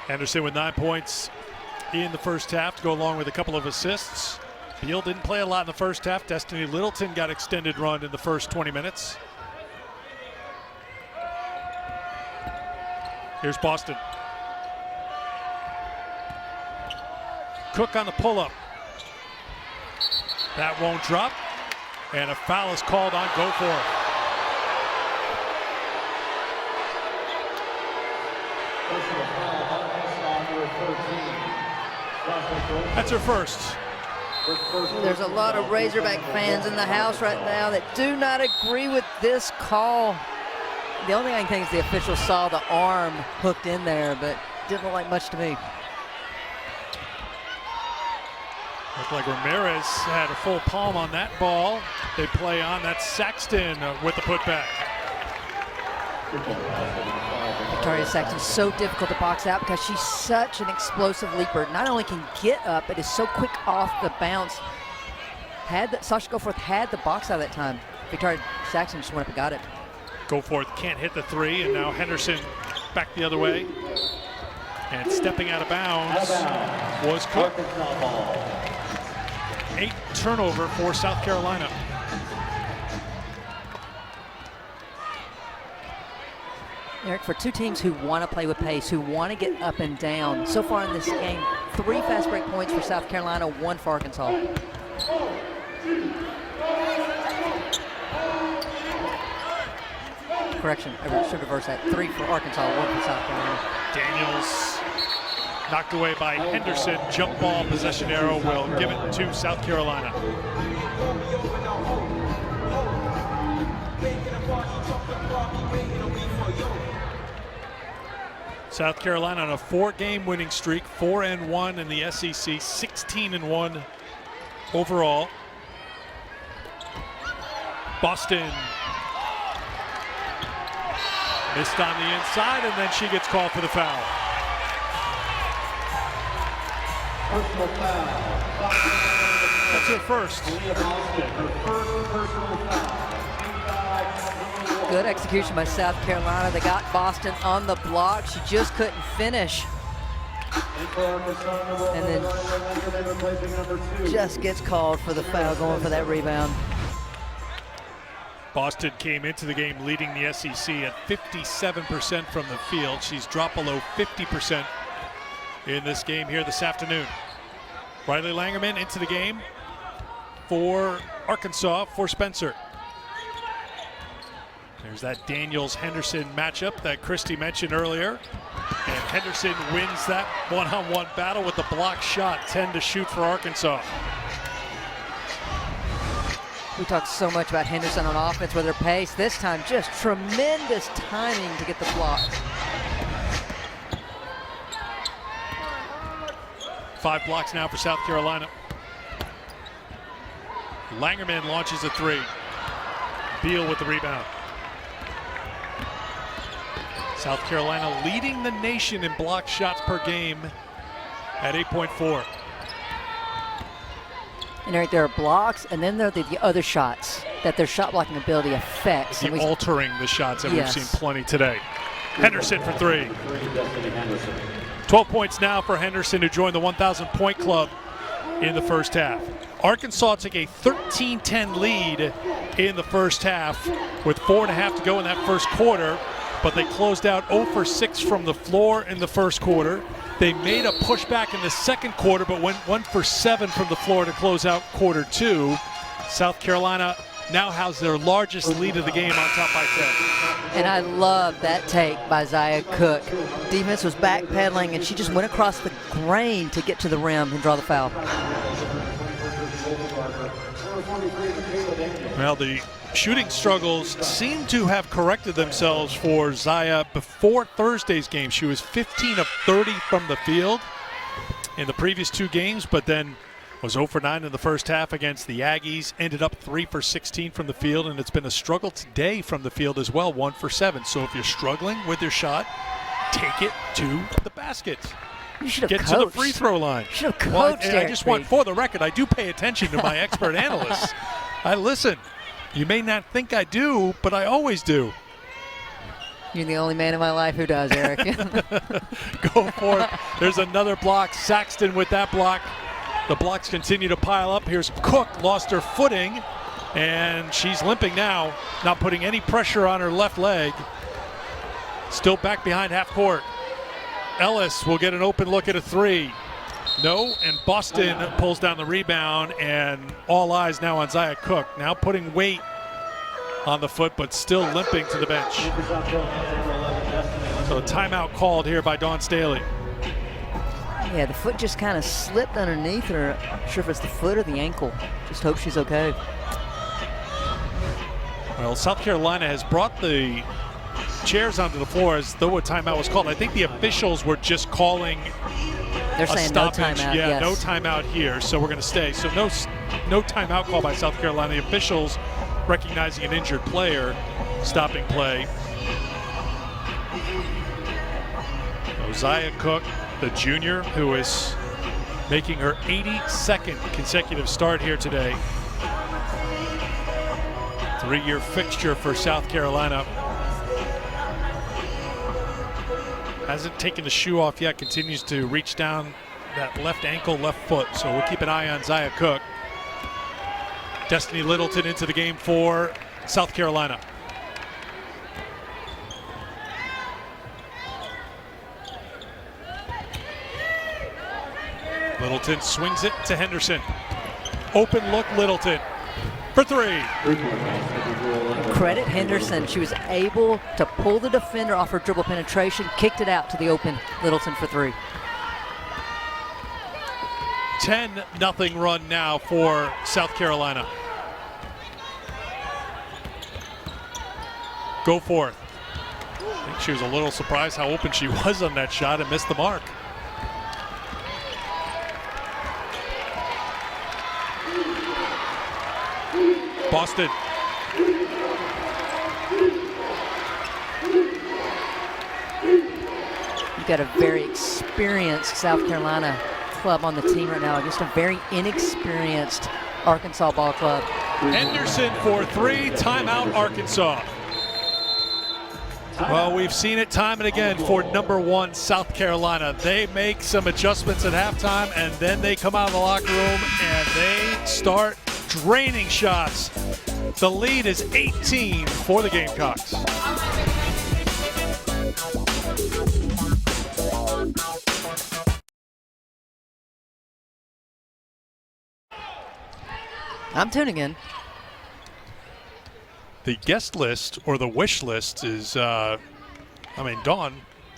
Henderson with 9 points in the first half to go along with a couple of assists. Beal didn't play a lot in the first half. Destiny Littleton got extended run in the first 20 minutes. Here's Boston. Cook on the pull-up. That won't drop. And a foul is called on Goforth. That's her first. There's a lot of Razorback fans in the house right now that do not agree with this call. The only thing I can think is the official saw the arm hooked in there, but didn't look like much to me. Looked like Ramirez had a full palm on that ball. They play on. That's Saxton with the putback. Victoria Saxton, so difficult to box out because she's such an explosive leaper. Not only can get up, but is so quick off the bounce. Sasha Goforth had the box out that time. Victoria Saxton just went up and got it. Goforth can't hit the 3, and now Henderson back the other way. And stepping out of bounds was Cook. 8 turnover for South Carolina. Eric, for 2 teams who want to play with pace, who want to get up and down, so far in this game, 3 fast break points for South Carolina, 1 for Arkansas. Correction, I should reverse that. 3 for Arkansas, 1 for South Carolina. Daniels knocked away by Henderson. Jump ball possession arrow will give it to South Carolina. South Carolina on a 4-game winning streak, 4-1 in the SEC, 16-1 overall. Boston missed on the inside, and then she gets called for the foul. That's her first. Leah Boston, her first personal foul. Good execution by South Carolina. They got Boston on the block. She just couldn't finish. And then just gets called for the foul, going for that rebound. Boston came into the game leading the SEC at 57% from the field. She's dropped below 50% in this game here this afternoon. Riley Langerman into the game for Arkansas for Spencer. There's that Daniels-Henderson matchup that Christy mentioned earlier. And Henderson wins that one-on-one battle with the block shot, 10 to shoot for Arkansas. We talked so much about Henderson on offense with her pace. This time, just tremendous timing to get the block. 5 blocks now for South Carolina. Langerman launches a 3. Beal with the rebound. South Carolina leading the nation in block shots per game at 8.4. And Eric, there are blocks, and then there are the other shots that their shot blocking ability affects. The altering the shots that Yes. we've seen plenty today. Henderson for 3. 12 points now for Henderson, who joined the 1,000-point club in the first half. Arkansas took a 13-10 lead in the first half with 4.5 to go in that first quarter, but they closed out 0 for 6 from the floor in the first quarter. They made a pushback in the second quarter, but went 1 for 7 from the floor to close out quarter 2. South Carolina now has their largest lead of the game on top by 10. And I love that take by Zia Cook. Defense was backpedaling, and she just went across the grain to get to the rim and draw the foul. Well, the shooting struggles seem to have corrected themselves for Zia before Thursday's game. She was 15 of 30 from the field in the previous 2 games, but then was 0 for 9 in the first half against the Aggies. Ended up 3 for 16 from the field, and it's been a struggle today from the field as well, 1 for 7. So if you're struggling with your shot, take it to the basket. You should have Get coached. to the free throw line. Should have coached. Well, I Eric just want, Reed. for the record, I do pay attention to my expert analysts. I listen. You may not think I do, but I always do. You're the only man in my life who does, Eric. Go for it. There's another block. Saxton with that block. The blocks continue to pile up. Here's Cook, lost her footing, and she's limping now, not putting any pressure on her left leg. Still back behind half court. Ellis will get an open look at a 3. No, and Boston pulls down the rebound, and all eyes now on Zia Cook. Now putting weight on the foot, but still limping to the bench. So a timeout called here by Dawn Staley. Yeah, the foot just kind of slipped underneath her. Not sure if it's the foot or the ankle. Just hope she's okay. Well, South Carolina has brought the chairs onto the floor as though a timeout was called. I think the officials were just calling They're a saying no stoppage. timeout. Yeah, yes. no timeout here, so we're going to stay. So no timeout call by South Carolina. The officials recognizing an injured player, stopping play. Zia Cook, the junior, who is making her 82nd consecutive start here today. 3-year fixture for South Carolina. Hasn't taken the shoe off yet, continues to reach down that left ankle, left foot. So we'll keep an eye on Zia Cook. Destiny Littleton into the game for South Carolina. Littleton swings it to Henderson. Open look, Littleton for 3. Credit Henderson. She was able to pull the defender off her dribble penetration, kicked it out to the open Littleton for 3. 10-0 run now for South Carolina. Go forth. I think she was a little surprised how open she was on that shot and missed the mark. Boston. You've got a very experienced South Carolina club on the team right now, just a very inexperienced Arkansas Ball Club. Henderson for three. Timeout, Arkansas. Well, we've seen it time and again for number one South Carolina. They make some adjustments at halftime, and then they come out of the locker room and they start draining shots. The lead is 18 for the Gamecocks. I'm tuning in. The guest list or the wish list is, Dawn,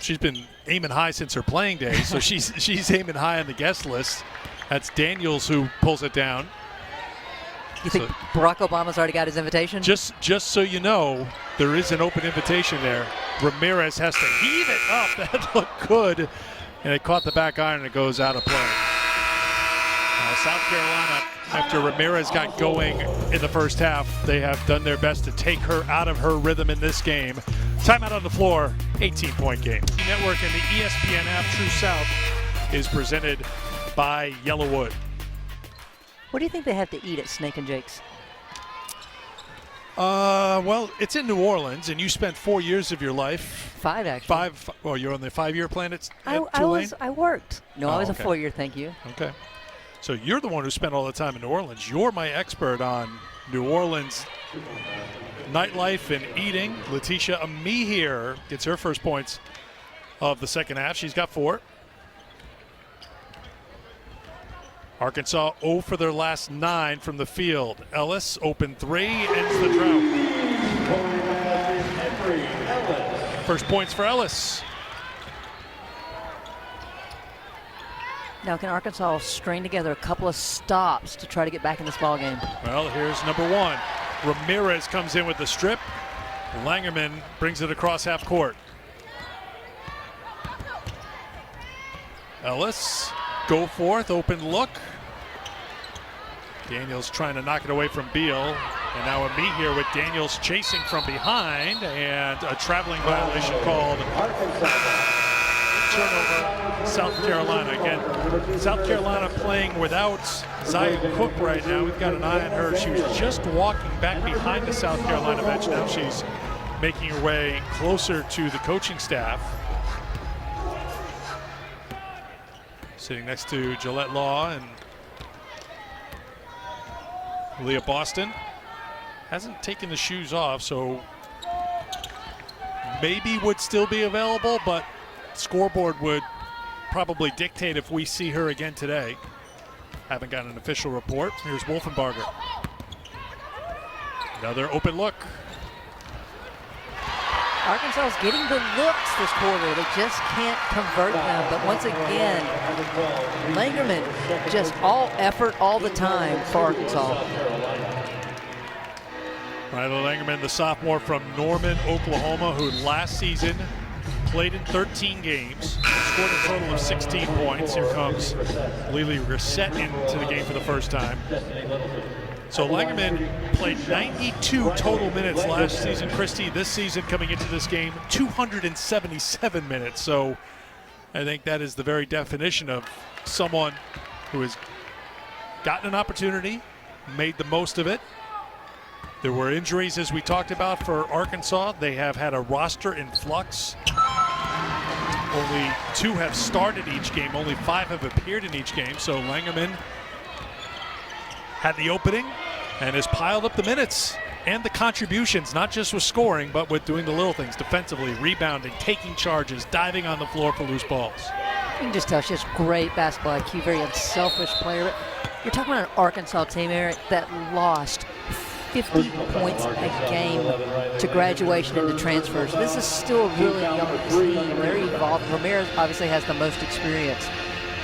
she's been aiming high since her playing days, so she's aiming high on the guest list. That's Daniels who pulls it down. You think Barack Obama's already got his invitation? Just so you know, there is an open invitation there. Ramirez has to heave it up. That looked good, and it caught the back iron and it goes out of play. South Carolina, after Ramirez got going in the first half, they have done their best to take her out of her rhythm in this game. Timeout on the floor, 18-point game. Network and the ESPN app True South is presented by Yellowwood. What do you think they have to eat at Snake and Jake's? Well, it's in New Orleans, and you spent 4 years of your life. 5, actually. Well, you're on the 5-year plan at I Tulane? worked. No, I was okay. a 4-year, thank you. Okay. So you're the one who spent all the time in New Orleans. You're my expert on New Orleans nightlife and eating. Letitia Ami here gets her first points of the second half. She's got 4. Arkansas 0 for their last 9 from the field. Ellis, open 3, ends the drought. First points for Ellis. Now, can Arkansas string together a couple of stops to try to get back in this ball game? Well, here's number 1. Ramirez comes in with the strip. Langerman brings it across half court. Ellis, go forth, open look. Daniels trying to knock it away from Beal. And now Ami here with Daniels chasing from behind, and a traveling violation called. Turnover, South Carolina. Again, South Carolina playing without Zia Cook right now. We've got an eye on her. She was just walking back behind the South Carolina bench. Now she's making her way closer to the coaching staff. Sitting next to Gillette Law and Leah Boston. Hasn't taken the shoes off, so maybe would still be available, but scoreboard would probably dictate if we see her again today. Haven't got an official report. Here's Wolfenbarger. Another open look. Arkansas is getting the looks this quarter. They just can't convert them. But once again, Langerman, just all effort all the time for Arkansas. Riley Langerman, the sophomore from Norman, Oklahoma, who last season played in 13 games, scored a total of 16 points. Here comes Lily Grissett into the game for the first time. So Langerman played 92 total minutes last season. Christy, this season coming into this game, 277 minutes. So I think that is the very definition of someone who has gotten an opportunity, made the most of it. There were injuries, as we talked about, for Arkansas. They have had a roster in flux. Only 2 have started each game. Only 5 have appeared in each game. So Langerman had the opening and has piled up the minutes and the contributions, not just with scoring, but with doing the little things defensively, rebounding, taking charges, diving on the floor for loose balls. You can just tell she has great basketball IQ, very unselfish player. You're talking about an Arkansas team, Eric, that lost 50 points a game to graduation and to transfers. This is still a really young team. They're evolving. Ramirez obviously has the most experience,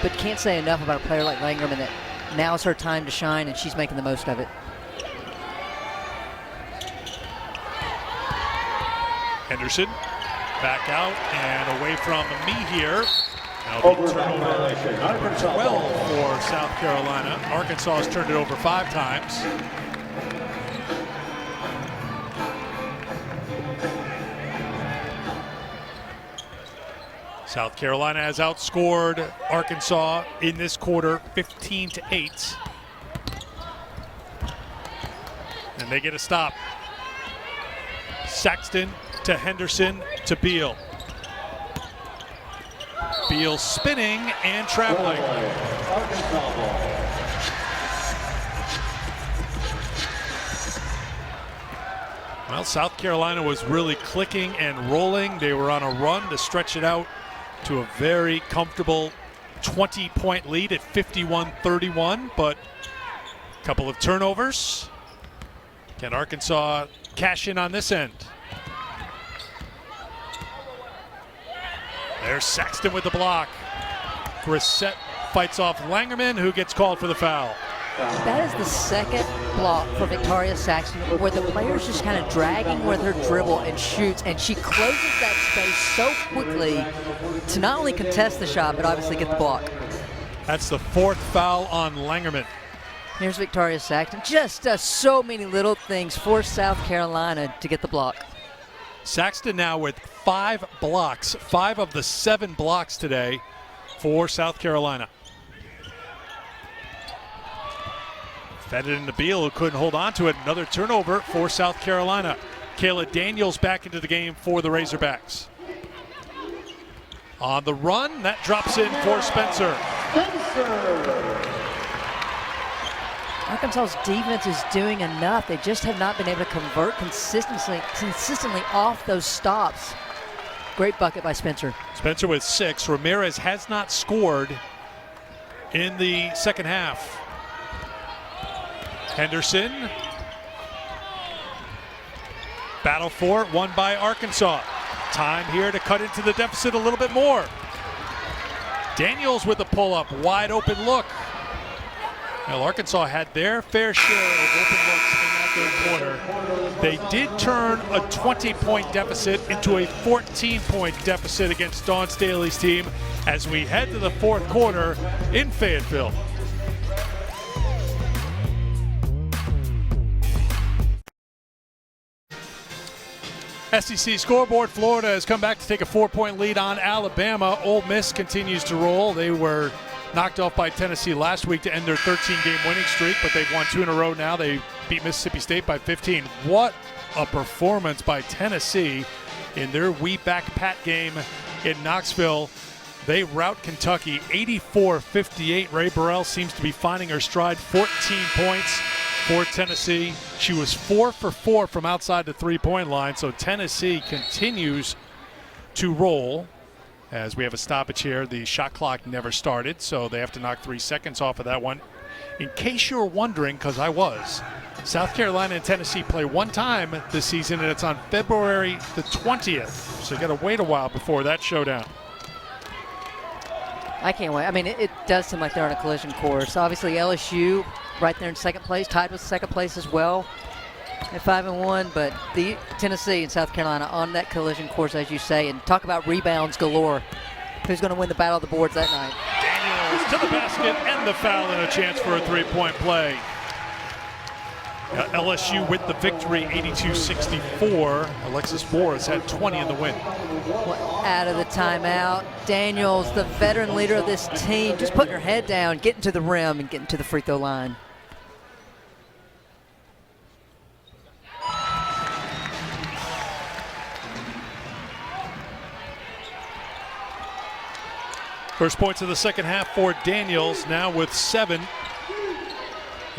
but can't say enough about a player like Langerman that now is her time to shine, and she's making the most of it. Henderson back out and away from me here. Now the turnover 12 for South Carolina. Arkansas has turned it over 5 times. South Carolina has outscored Arkansas in this quarter 15-8. And they get a stop. Saxton to Henderson to Beal. Beal spinning and traveling. Arkansas ball. Well, South Carolina was really clicking and rolling. They were on a run to stretch it out to a very comfortable 20-point lead at 51-31, but a couple of turnovers. Can Arkansas cash in on this end? There's Saxton with the block. Grissett fights off Langerman, who gets called for the foul. That is the second block for Victoria Saxton where the player's just kind of dragging with her dribble and shoots, and she closes that space so quickly to not only contest the shot, but obviously get the block. That's the fourth foul on Langerman. Here's Victoria Saxton. Just does so many little things for South Carolina to get the block. Saxton now with 5 blocks, 5 of the 7 blocks today for South Carolina. Fed it into Beal, who couldn't hold on to it. Another turnover for South Carolina. Kayla Daniels back into the game for the Razorbacks. On the run, that drops in for Spencer. Arkansas's defense is doing enough. They just have not been able to convert consistently off those stops. Great bucket by Spencer. Spencer with 6. Ramirez has not scored in the second half. Henderson. Battle for it, won by Arkansas. Time here to cut into the deficit a little bit more. Daniels with a pull-up, wide open look. Well, Arkansas had their fair share of open looks in that third quarter. They did turn a 20-point deficit into a 14-point deficit against Dawn Staley's team as we head to the fourth quarter in Fayetteville. SEC scoreboard, Florida has come back to take a 4-point lead on Alabama. Ole Miss continues to roll. They were knocked off by Tennessee last week to end their 13-game winning streak, but they've won 2 in a row now. They beat Mississippi State by 15. What a performance by Tennessee in their Back Pat game in Knoxville. They rout Kentucky 84-58. Ray Burrell seems to be finding her stride. 14 points for Tennessee. She was 4 for 4 from outside the three-point line, so Tennessee continues to roll. As we have a stoppage here, the shot clock never started, so they have to knock 3 seconds off of that one. In case you were wondering, because I was, South Carolina and Tennessee play one time this season, and it's on February the 20th. So you got to wait a while before that showdown. I can't wait. I mean, it does seem like they're on a collision course. Obviously, LSU right there in second place, tied with second place as well at 5-1. But the Tennessee and South Carolina on that collision course, as you say, and talk about rebounds galore. Who's going to win the battle of the boards that night? Daniels to the basket and the foul and a chance for a three-point play. LSU with the victory, 82-64. Alexis Morris had 20 in the win. Out of the timeout. Daniels, the veteran leader of this team, just putting her head down, getting to the rim and getting to the free throw line. First points of the second half for Daniels, now with 7.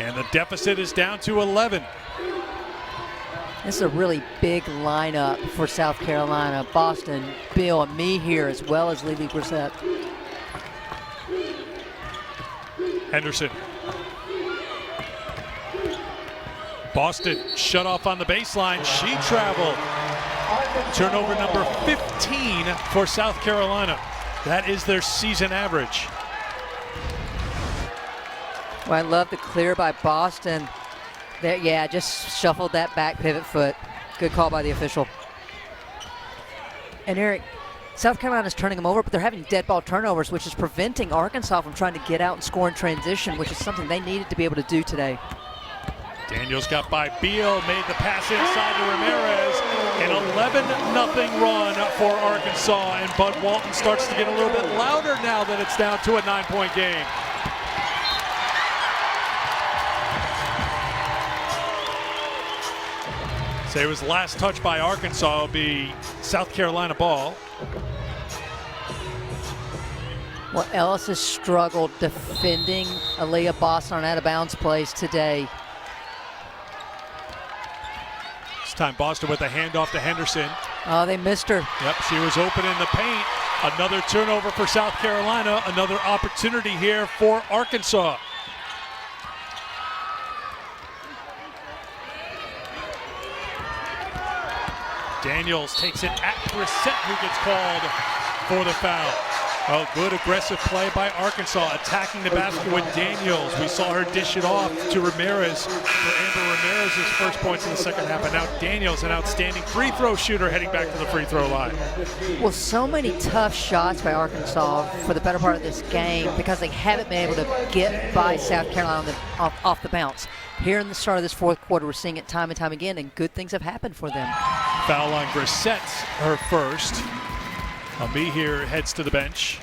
And the deficit is down to 11. This is a really big lineup for South Carolina. Boston, Bill, and me here, as well as Lily Grissett. Henderson. Boston shut off on the baseline. She traveled. Turnover number 15 for South Carolina. That is their season average. Well, I love the clear by Boston. There, yeah, just shuffled that back pivot foot. Good call by the official. And Eric, South Carolina's turning them over, but they're having dead ball turnovers, which is preventing Arkansas from trying to get out and score in transition, which is something they needed to be able to do today. Daniels got by Beal, made the pass inside to Ramirez. An 11-0 run for Arkansas, and Bud Walton starts to get a little bit louder now that it's down to a 9-point game. So it was last touch by Arkansas. It'll be South Carolina ball. Well, Ellis has struggled defending Aaliyah Boston on out-of-bounds plays today. This time Boston with a handoff to Henderson. Oh, they missed her. Yep, she was open in the paint. Another turnover for South Carolina. Another opportunity here for Arkansas. Daniels takes it at Brissett, who gets called for the foul. Oh, good aggressive play by Arkansas, attacking the basket with Daniels. We saw her dish it off to Ramirez for Amber Ramirez's first points in the second half. And now Daniels, an outstanding free throw shooter, heading back to the free throw line. Well, so many tough shots by Arkansas for the better part of this game because they haven't been able to get by South Carolina off the bounce. Here in the start of this fourth quarter, we're seeing it time and time again, and good things have happened for them. Foul on Brissett, her first. Ami here heads to the bench.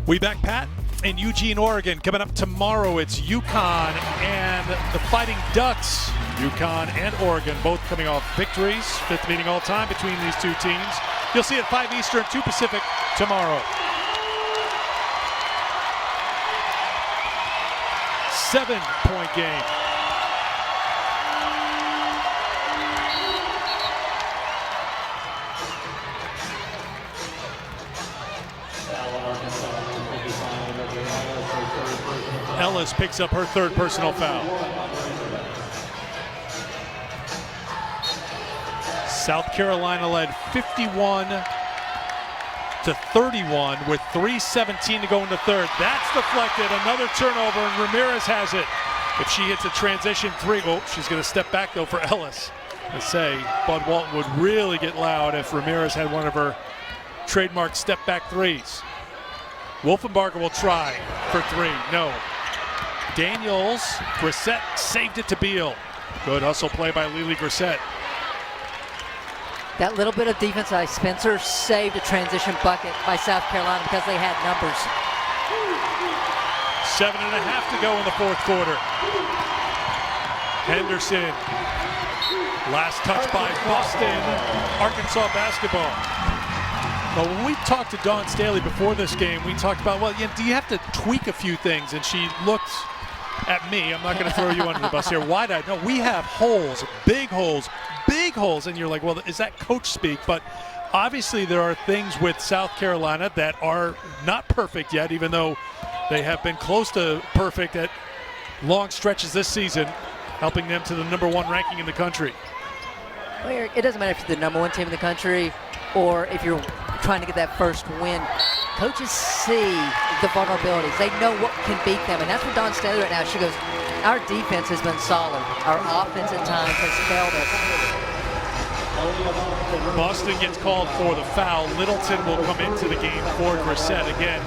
We back, Pat, in Eugene, Oregon. Coming up tomorrow, it's UConn and the Fighting Ducks. UConn and Oregon both coming off victories. Fifth meeting all time between these two teams. You'll see it 5 Eastern, 2 Pacific tomorrow. 7-point game. Ellis picks up her third personal foul. South Carolina led 51-31 with 3:17 to go in the third. That's deflected, another turnover, and Ramirez has it. If she hits a transition three, oh, she's going to step back though for Ellis. I say Bud Walton would really get loud if Ramirez had one of her trademark step back threes. Wolfenbarger will try for three, no. Daniels, Grissett saved it to Beal. Good hustle play by Lily Grissett. That little bit of defense by Spencer saved a transition bucket by South Carolina because they had numbers. 7.5 to go in the fourth quarter. Henderson. Last touch by Boston. Arkansas basketball. Well, when we talked to Dawn Staley before this game, we talked about, well, do you have to tweak a few things? And she looked at me. I'm not going to throw you under the bus here. Wide-eyed. No, we have holes, big holes. And you're like, well, is that coach speak? But obviously there are things with South Carolina that are not perfect yet, even though they have been close to perfect at long stretches this season, helping them to the #1 ranking in the country. Well, Eric, it doesn't matter if you're the #1 team in the country or if you're trying to get that first win. Coaches see the vulnerabilities. They know what can beat them, and that's what Dawn Staley right now. She goes, our defense has been solid. Our offense at times has failed us. Boston gets called for the foul. Littleton will come into the game for Grissett. Again,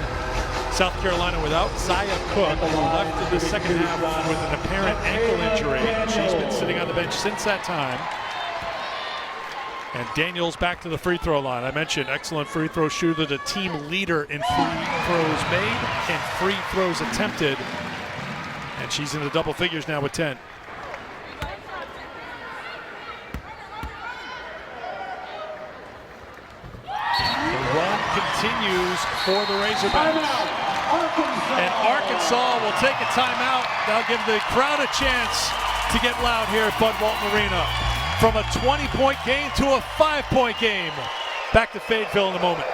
South Carolina without Zaya Cook, who left in the second half with an apparent ankle injury. She's been sitting on the bench since that time. And Daniels back to the free throw line. I mentioned excellent free throw shooter, the team leader in free throws made and free throws attempted. And she's in the double figures now with 10. The run continues for the Razorbacks. And Arkansas will take a timeout. That'll give the crowd a chance to get loud here at Bud Walton Arena. From a 20-point game to a 5-point game. Back to Fayetteville in a moment.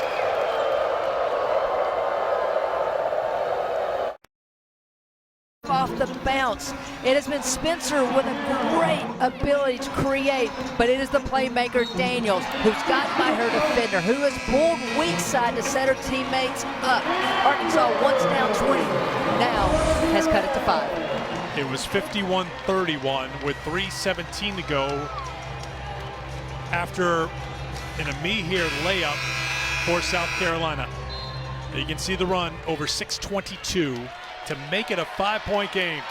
Off the bounce. It has been Spencer with a great ability to create, but it is the playmaker Daniels who's gotten by her defender, who has pulled weak side to set her teammates up. Arkansas, once down 20, now has cut it to 5. It was 51-31 with 3:17 to go after an Ami here layup for South Carolina. You can see the run over 6:22 to make it a 5-point game.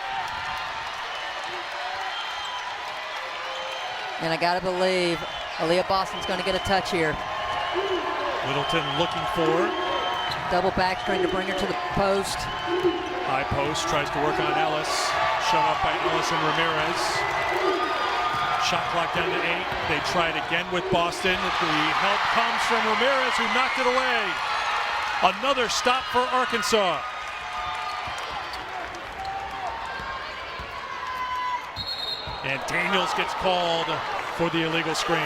And I gotta believe Aaliyah Boston's gonna get a touch here. Littleton looking for Double back screen to bring her to the post. High post, tries to work on Ellis. Shut off by Ellis and Ramirez. Shot clock down to 8. They try it again with Boston. The help comes from Ramirez, who knocked it away. Another stop for Arkansas. And Daniels gets called for the illegal screen.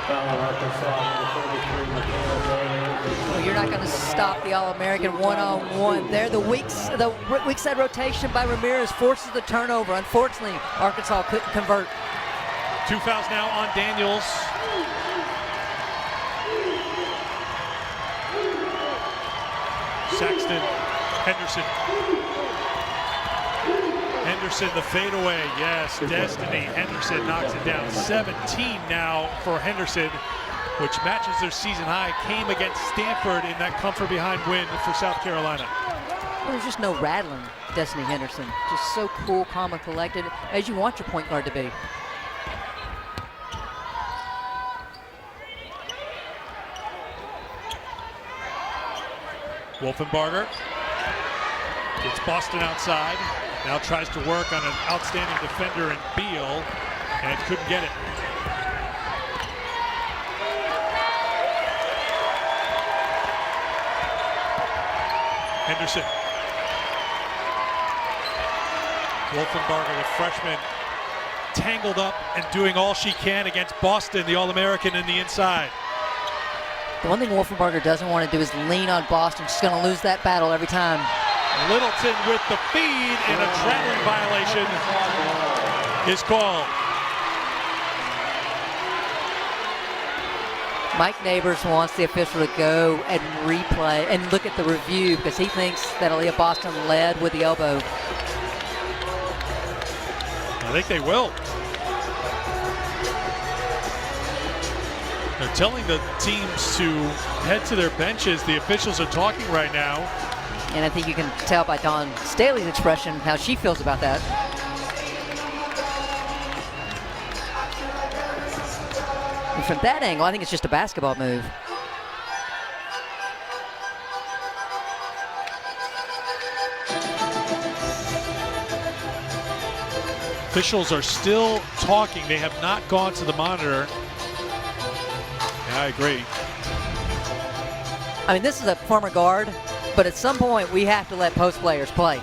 Foul on Arkansas, number 33, Michaela Daniels. Well, you're not going to stop the All-American one-on-one. There, the weak side rotation by Ramirez forces the turnover. Unfortunately, Arkansas couldn't convert. 2 fouls now on Daniels. Saxton, Henderson. Henderson, the fadeaway, yes, Destiny. Henderson knocks it down. 17 now for Henderson, which matches their season high. Came against Stanford in that comfort behind win for South Carolina. Well, there's just no rattling Destiny Henderson. Just so cool, calm, and collected, as you want your point guard to be. Wolfenbarger gets Boston outside. Now tries to work on an outstanding defender in Beal, and couldn't get it. Henderson. Wolfenbarger, the freshman, tangled up and doing all she can against Boston, the All-American in the inside. The one thing Wolfenbarger doesn't want to do is lean on Boston. She's going to lose that battle every time. Littleton with the feed, and a traveling violation is called. Mike Neighbors wants the official to go and replay and look at the review because he thinks that Aaliyah Boston led with the elbow. I think they will. They're telling the teams to head to their benches. The officials are talking right now. And I think you can tell by Dawn Staley's expression how she feels about that. And from that angle, I think it's just a basketball move. Officials are still talking. They have not gone to the monitor. Yeah, I agree. I mean, this is a former guard, but at some point we have to let post players play.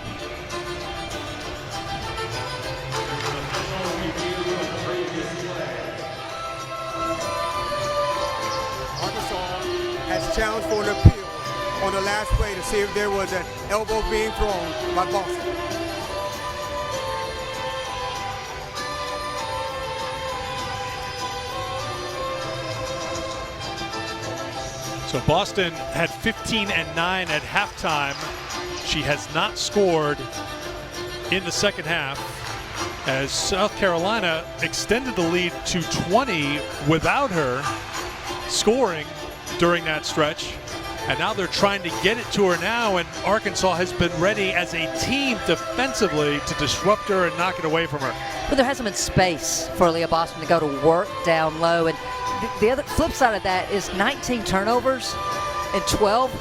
Arkansas has challenged for an appeal on the last play to see if there was an elbow being thrown by Boston. So Boston had 15 and 9 at halftime. She has not scored in the second half as South Carolina extended the lead to 20 without her scoring during that stretch. And now they're trying to get it to her now, and Arkansas has been ready as a team defensively to disrupt her and knock it away from her. But there hasn't been space for Aaliyah Boston to go to work down low. And the other flip side of that is 19 turnovers and 12,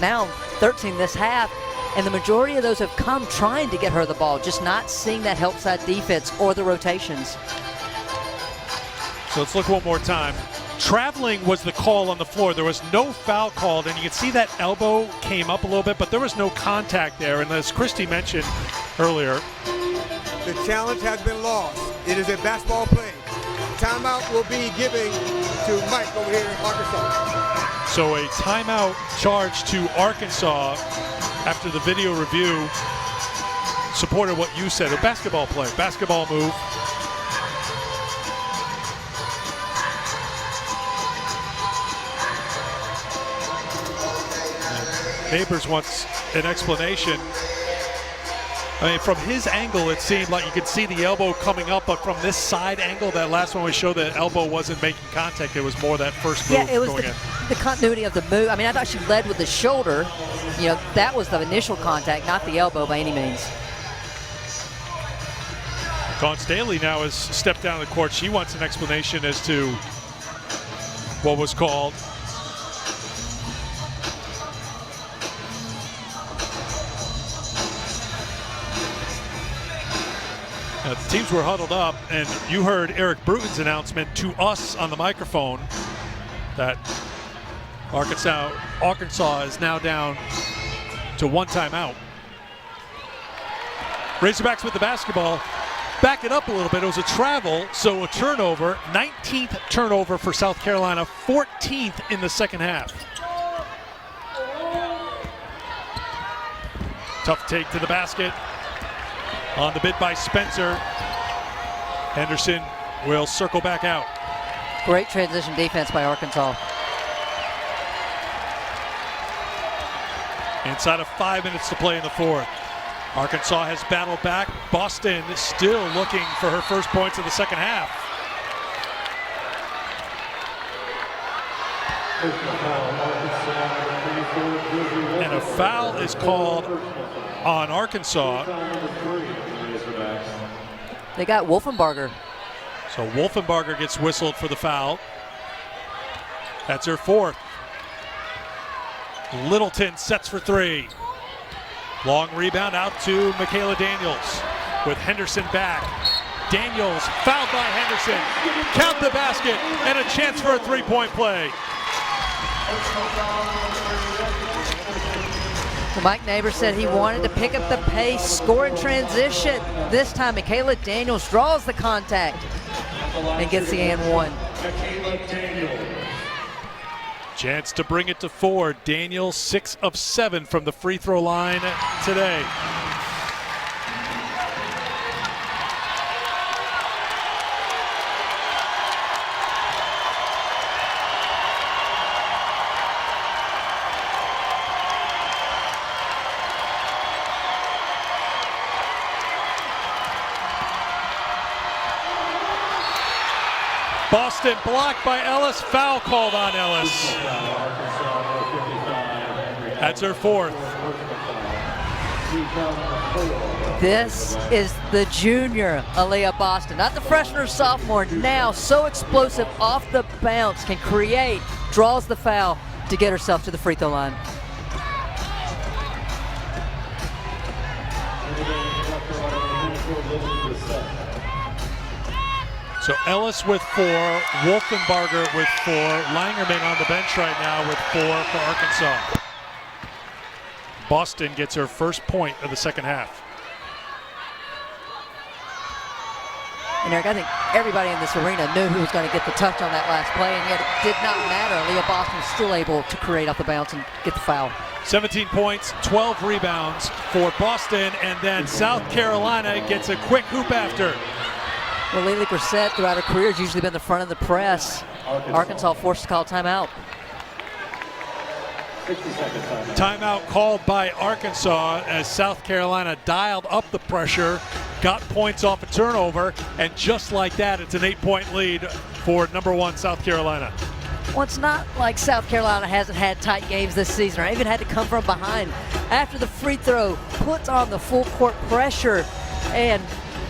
now 13 this half. And the majority of those have come trying to get her the ball, just not seeing that help side defense or the rotations. So let's look one more time. Traveling was the call on the floor. There was no foul called, and you can see that elbow came up a little bit, but there was no contact there. And as Christy mentioned earlier, The challenge has been lost. It is a basketball play. Timeout will be given to Mike over here in Arkansas. so a timeout charge to Arkansas after the video review supported what you said, a basketball play, basketball move. Neighbors wants an explanation. I mean, from his angle, it seemed like you could see the elbow coming up, but from this side angle, that last one we showed, the elbow wasn't making contact. It was more that first move Yeah, it was going in. the continuity of the move. I mean, I thought she led with the shoulder. You know, that was the initial contact, not the elbow by any means. Dawn Staley now has stepped down the court. She wants an explanation as to what was called. The teams were huddled up, and you heard Eric Bruton's announcement to us on the microphone that Arkansas is now down to one timeout. Razorbacks with the basketball. Back it up a little bit. It was a travel, so a turnover. 19th turnover for South Carolina, 14th in the second half. Tough take to the basket. On the bid by Spencer. Henderson will circle back out. Great transition defense by Arkansas. Inside of 5 minutes to play in the fourth. Arkansas has battled back. Boston still looking for her first points of the second half. And a foul is called on Arkansas. They got Wolfenbarger. So Wolfenbarger gets whistled for the foul. That's her fourth. Littleton sets for three. Long rebound out to Michaela Daniels with Henderson back. Daniels fouled by Henderson. Count the basket and a chance for a three-point play. Mike Neighbors said he wanted to pick up the pace, score in transition. This time, Michaela Daniels draws the contact and gets the and one. Chance to bring it to four. Daniels 6 of 7 from the free throw line today. Boston blocked by Ellis. Foul called on Ellis. That's her fourth. This is the junior, Aaliyah Boston. Not the freshman or sophomore. Now so explosive off the bounce. Can create. Draws the foul to get herself to the free throw line. So Ellis with 4, Wolfenbarger with 4, Langerman on the bench right now with 4 for Arkansas. Boston gets her first point of the second half. And Eric, I think everybody in this arena knew who was going to get the touch on that last play, and yet it did not matter. Aaliyah Boston was still able to create off the bounce and get the foul. 17 points, 12 rebounds for Boston, and then South Carolina gets a quick hoop after. Well, Lily Grissett throughout her career has usually been the front of the press. Arkansas forced to call timeout. 60 seconds timeout. Timeout called by Arkansas as South Carolina dialed up the pressure, got points off a turnover, and just like that, it's an 8-point lead for number 1 South Carolina. Well, it's not like South Carolina hasn't had tight games this season or even had to come from behind. After the free throw, puts on the full court pressure, and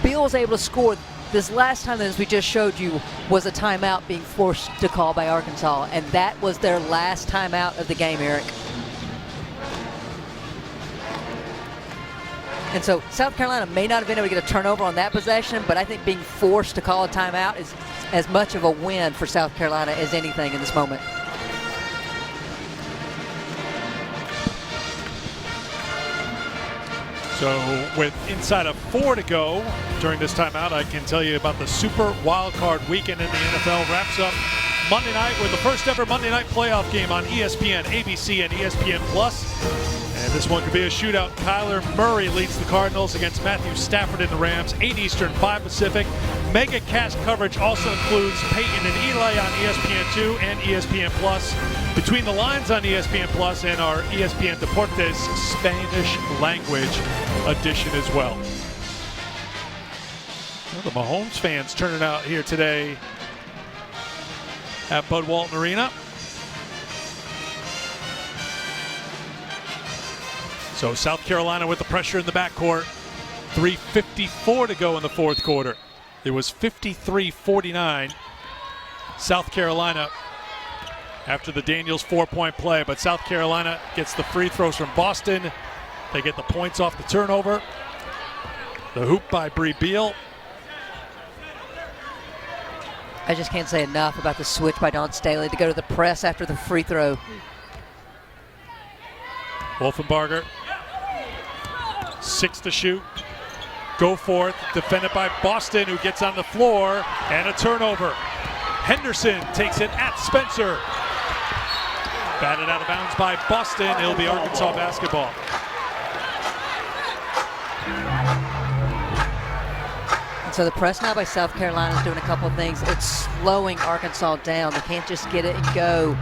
Beal was able to score. This last time, as we just showed you, was a timeout being forced to call by Arkansas, and that was their last timeout of the game, Eric. And so South Carolina may not have been able to get a turnover on that possession, but I think being forced to call a timeout is as much of a win for South Carolina as anything in this moment. So with inside of 4 to go during this timeout, I can tell you about the Super Wild Card Weekend in the NFL. Wraps up Monday night with the first ever Monday night playoff game on ESPN, ABC, and ESPN+. And this one could be a shootout. Kyler Murray leads the Cardinals against Matthew Stafford and the Rams. 8 Eastern, 5 Pacific. Mega cast coverage also includes Peyton and Eli on ESPN2 and ESPN+. Between the Lines on ESPN+ and our ESPN Deportes Spanish language edition as well. Well, the Mahomes fans turning out here today at Bud Walton Arena. So South Carolina with the pressure in the backcourt. 3:54 to go in the fourth quarter. It was 53-49. South Carolina after the Daniels 4-point play, but South Carolina gets the free throws from Boston. They get the points off the turnover. The hoop by Bree Beal. I just can't say enough about the switch by Dawn Staley to go to the press after the free throw. Wolfenbarger, 6 to shoot. Goforth, defended by Boston, who gets on the floor, and a turnover. Henderson takes it at Spencer. Batted out of bounds by Boston. It'll be Arkansas basketball. And so the press now by South Carolina is doing a couple of things. It's slowing Arkansas down. They can't just get it and go,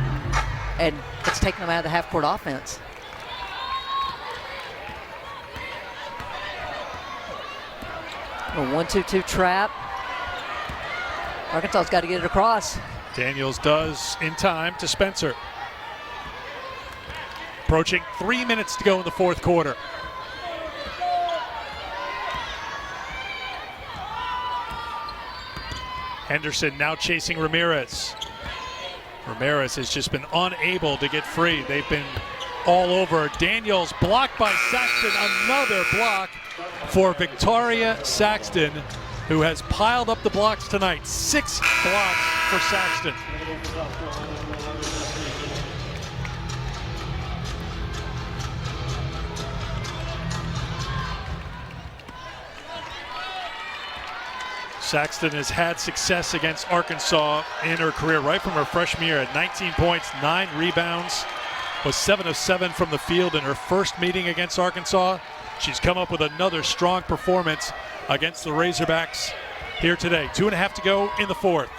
and it's taking them out of the half-court offense. A 1-2-2 trap. Arkansas's got to get it across. Daniels does in time to Spencer. Approaching 3 minutes to go in the fourth quarter. Henderson now chasing Ramirez. Ramirez has just been unable to get free. They've been all over. Daniels blocked by Saxton. Another block for Victoria Saxton, who has piled up the blocks tonight. 6 blocks for Saxton. Saxton has had success against Arkansas in her career right from her freshman year at 19 points, 9 rebounds, was 7 of 7 from the field in her first meeting against Arkansas. She's come up with another strong performance against the Razorbacks here today. 2.5 to go in the fourth.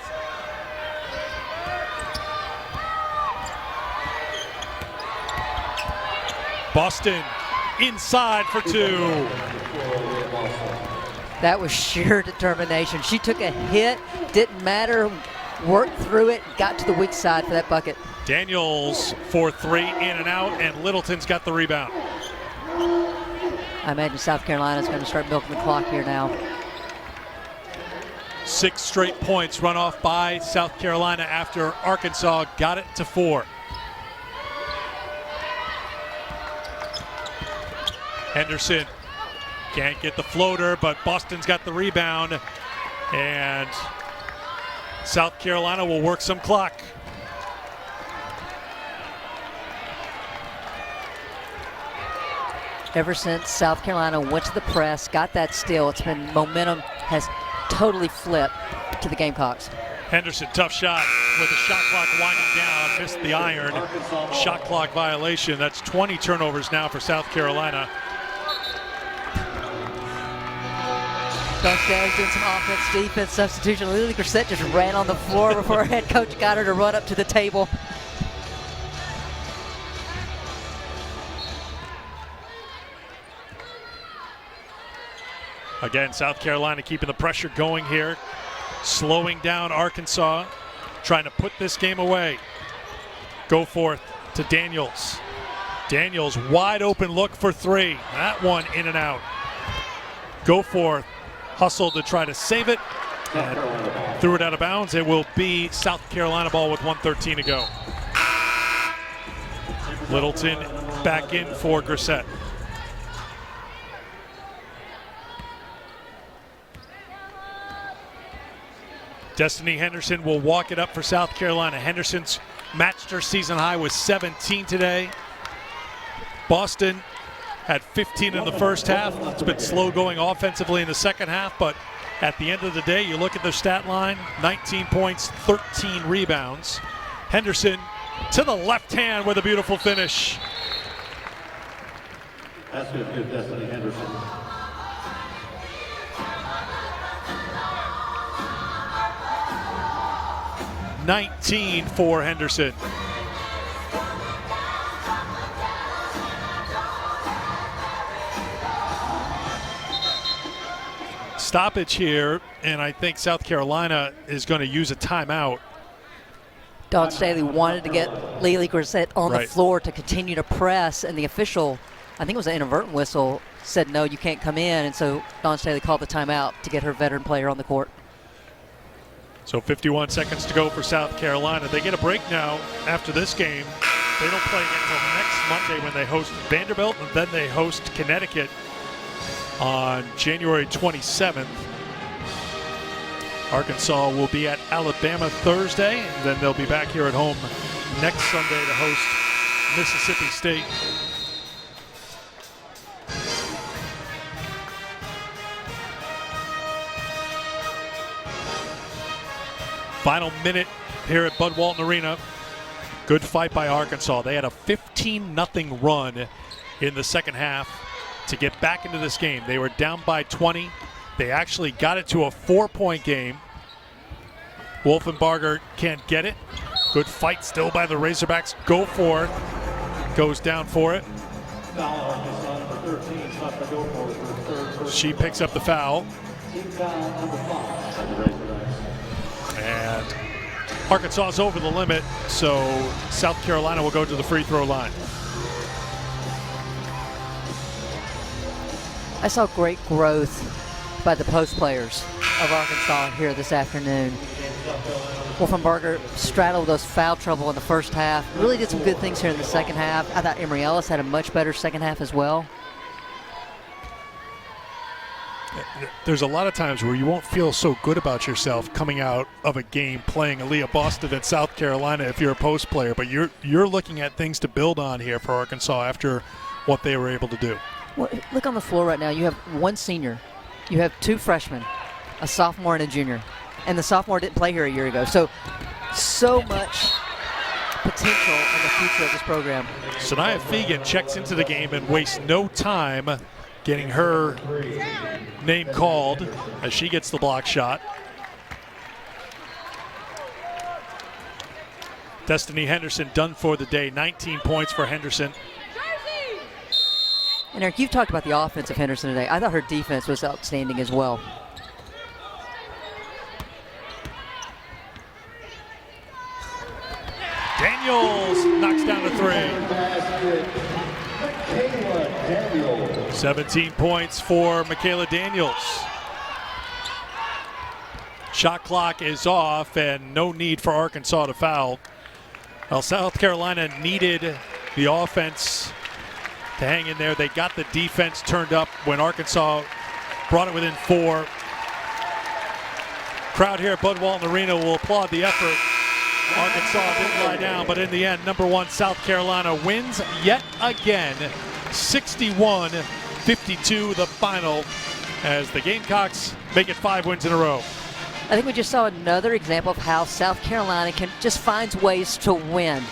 Boston inside for 2. That was sheer determination. She took a hit, didn't matter, worked through it, got to the weak side for that bucket. Daniels for 3, in and out, and Littleton's got the rebound. I imagine South Carolina's going to start milking the clock here now. 6 straight points run off by South Carolina after Arkansas got it to 4. Henderson can't get the floater, but Boston's got the rebound, and South Carolina will work some clock. Ever since South Carolina went to the press, got that steal, it's been momentum has totally flipped to the Gamecocks. Henderson, tough shot with the shot clock winding down, missed the iron. Shot clock violation. That's 20 turnovers now for South Carolina. Dawn Staley's doing some offense, defense, substitution. Lily Grissett just ran on the floor before her head coach got her to run up to the table. Again, South Carolina keeping the pressure going here, slowing down Arkansas, trying to put this game away. Goforth to Daniels. Daniels, wide open look for 3. That one in and out. Goforth hustled to try to save it and threw it out of bounds. It will be South Carolina ball with 1:13 to go. Littleton back in for Grissett. Destiny Henderson will walk it up for South Carolina. Henderson's matched her season high with 17 today. Boston had 15 in the first half. It's been slow going offensively in the second half, but at the end of the day, you look at their stat line, 19 points, 13 rebounds. Henderson to the left hand with a beautiful finish. That's good, Destiny Henderson. $19 for Henderson. Stoppage here, and I think South Carolina is going to use a timeout. Dawn Staley wanted to get Lily Grissett on the floor to continue to press, and the official, I think it was an inadvertent whistle, said no, you can't come in, and so Dawn Staley called the timeout to get her veteran player on the court. So 51 seconds to go for South Carolina. They get a break now after this game. They don't play again until next Monday when they host Vanderbilt, and then they host Connecticut on January 27th. Arkansas will be at Alabama Thursday, and then they'll be back here at home next Sunday to host Mississippi State. Final minute here at Bud Walton Arena. Good fight by Arkansas. They had a 15-0 run in the second half to get back into this game. They were down by 20. They actually got it to a 4-point game. Wolfenbarger can't get it. Good fight still by the Razorbacks. Go for it. Goes down for it. Foul, Arkansas, number 13, shot for go for it for the third personal. She picks up the foul. Team foul number 5 on the Razorbacks. And Arkansas is over the limit, so South Carolina will go to the free throw line. I saw great growth by the post players of Arkansas here this afternoon. Wolfenbarger straddled those foul trouble in the first half. Really did some good things here in the second half. I thought Emory Ellis had a much better second half as well. There's a lot of times where you won't feel so good about yourself coming out of a game playing Aaliyah Boston at South Carolina if you're a post player, but you're looking at things to build on here for Arkansas after what they were able to do. Well, look on the floor right now. You have one senior. You have two freshmen, a sophomore and a junior. And the sophomore didn't play here a year ago. So much potential in the future of this program. Sanaya Fegan checks into the game and wastes no time getting her name called as she gets the block shot. Destiny Henderson done for the day. 19 points for Henderson. And Eric, you've talked about the offense of Henderson today. I thought her defense was outstanding as well. Daniels knocks down the three. 17 points for Michaela Daniels. Shot clock is off and no need for Arkansas to foul. Well, South Carolina needed the offense to hang in there. They got the defense turned up when Arkansas brought it within 4. Crowd here at Bud Walton Arena will applaud the effort. Arkansas didn't lie down, but in the end, number 1 South Carolina wins yet again. 61-52 the final as the Gamecocks make it 5 wins in a row. I think we just saw another example of how South Carolina can just finds ways to win.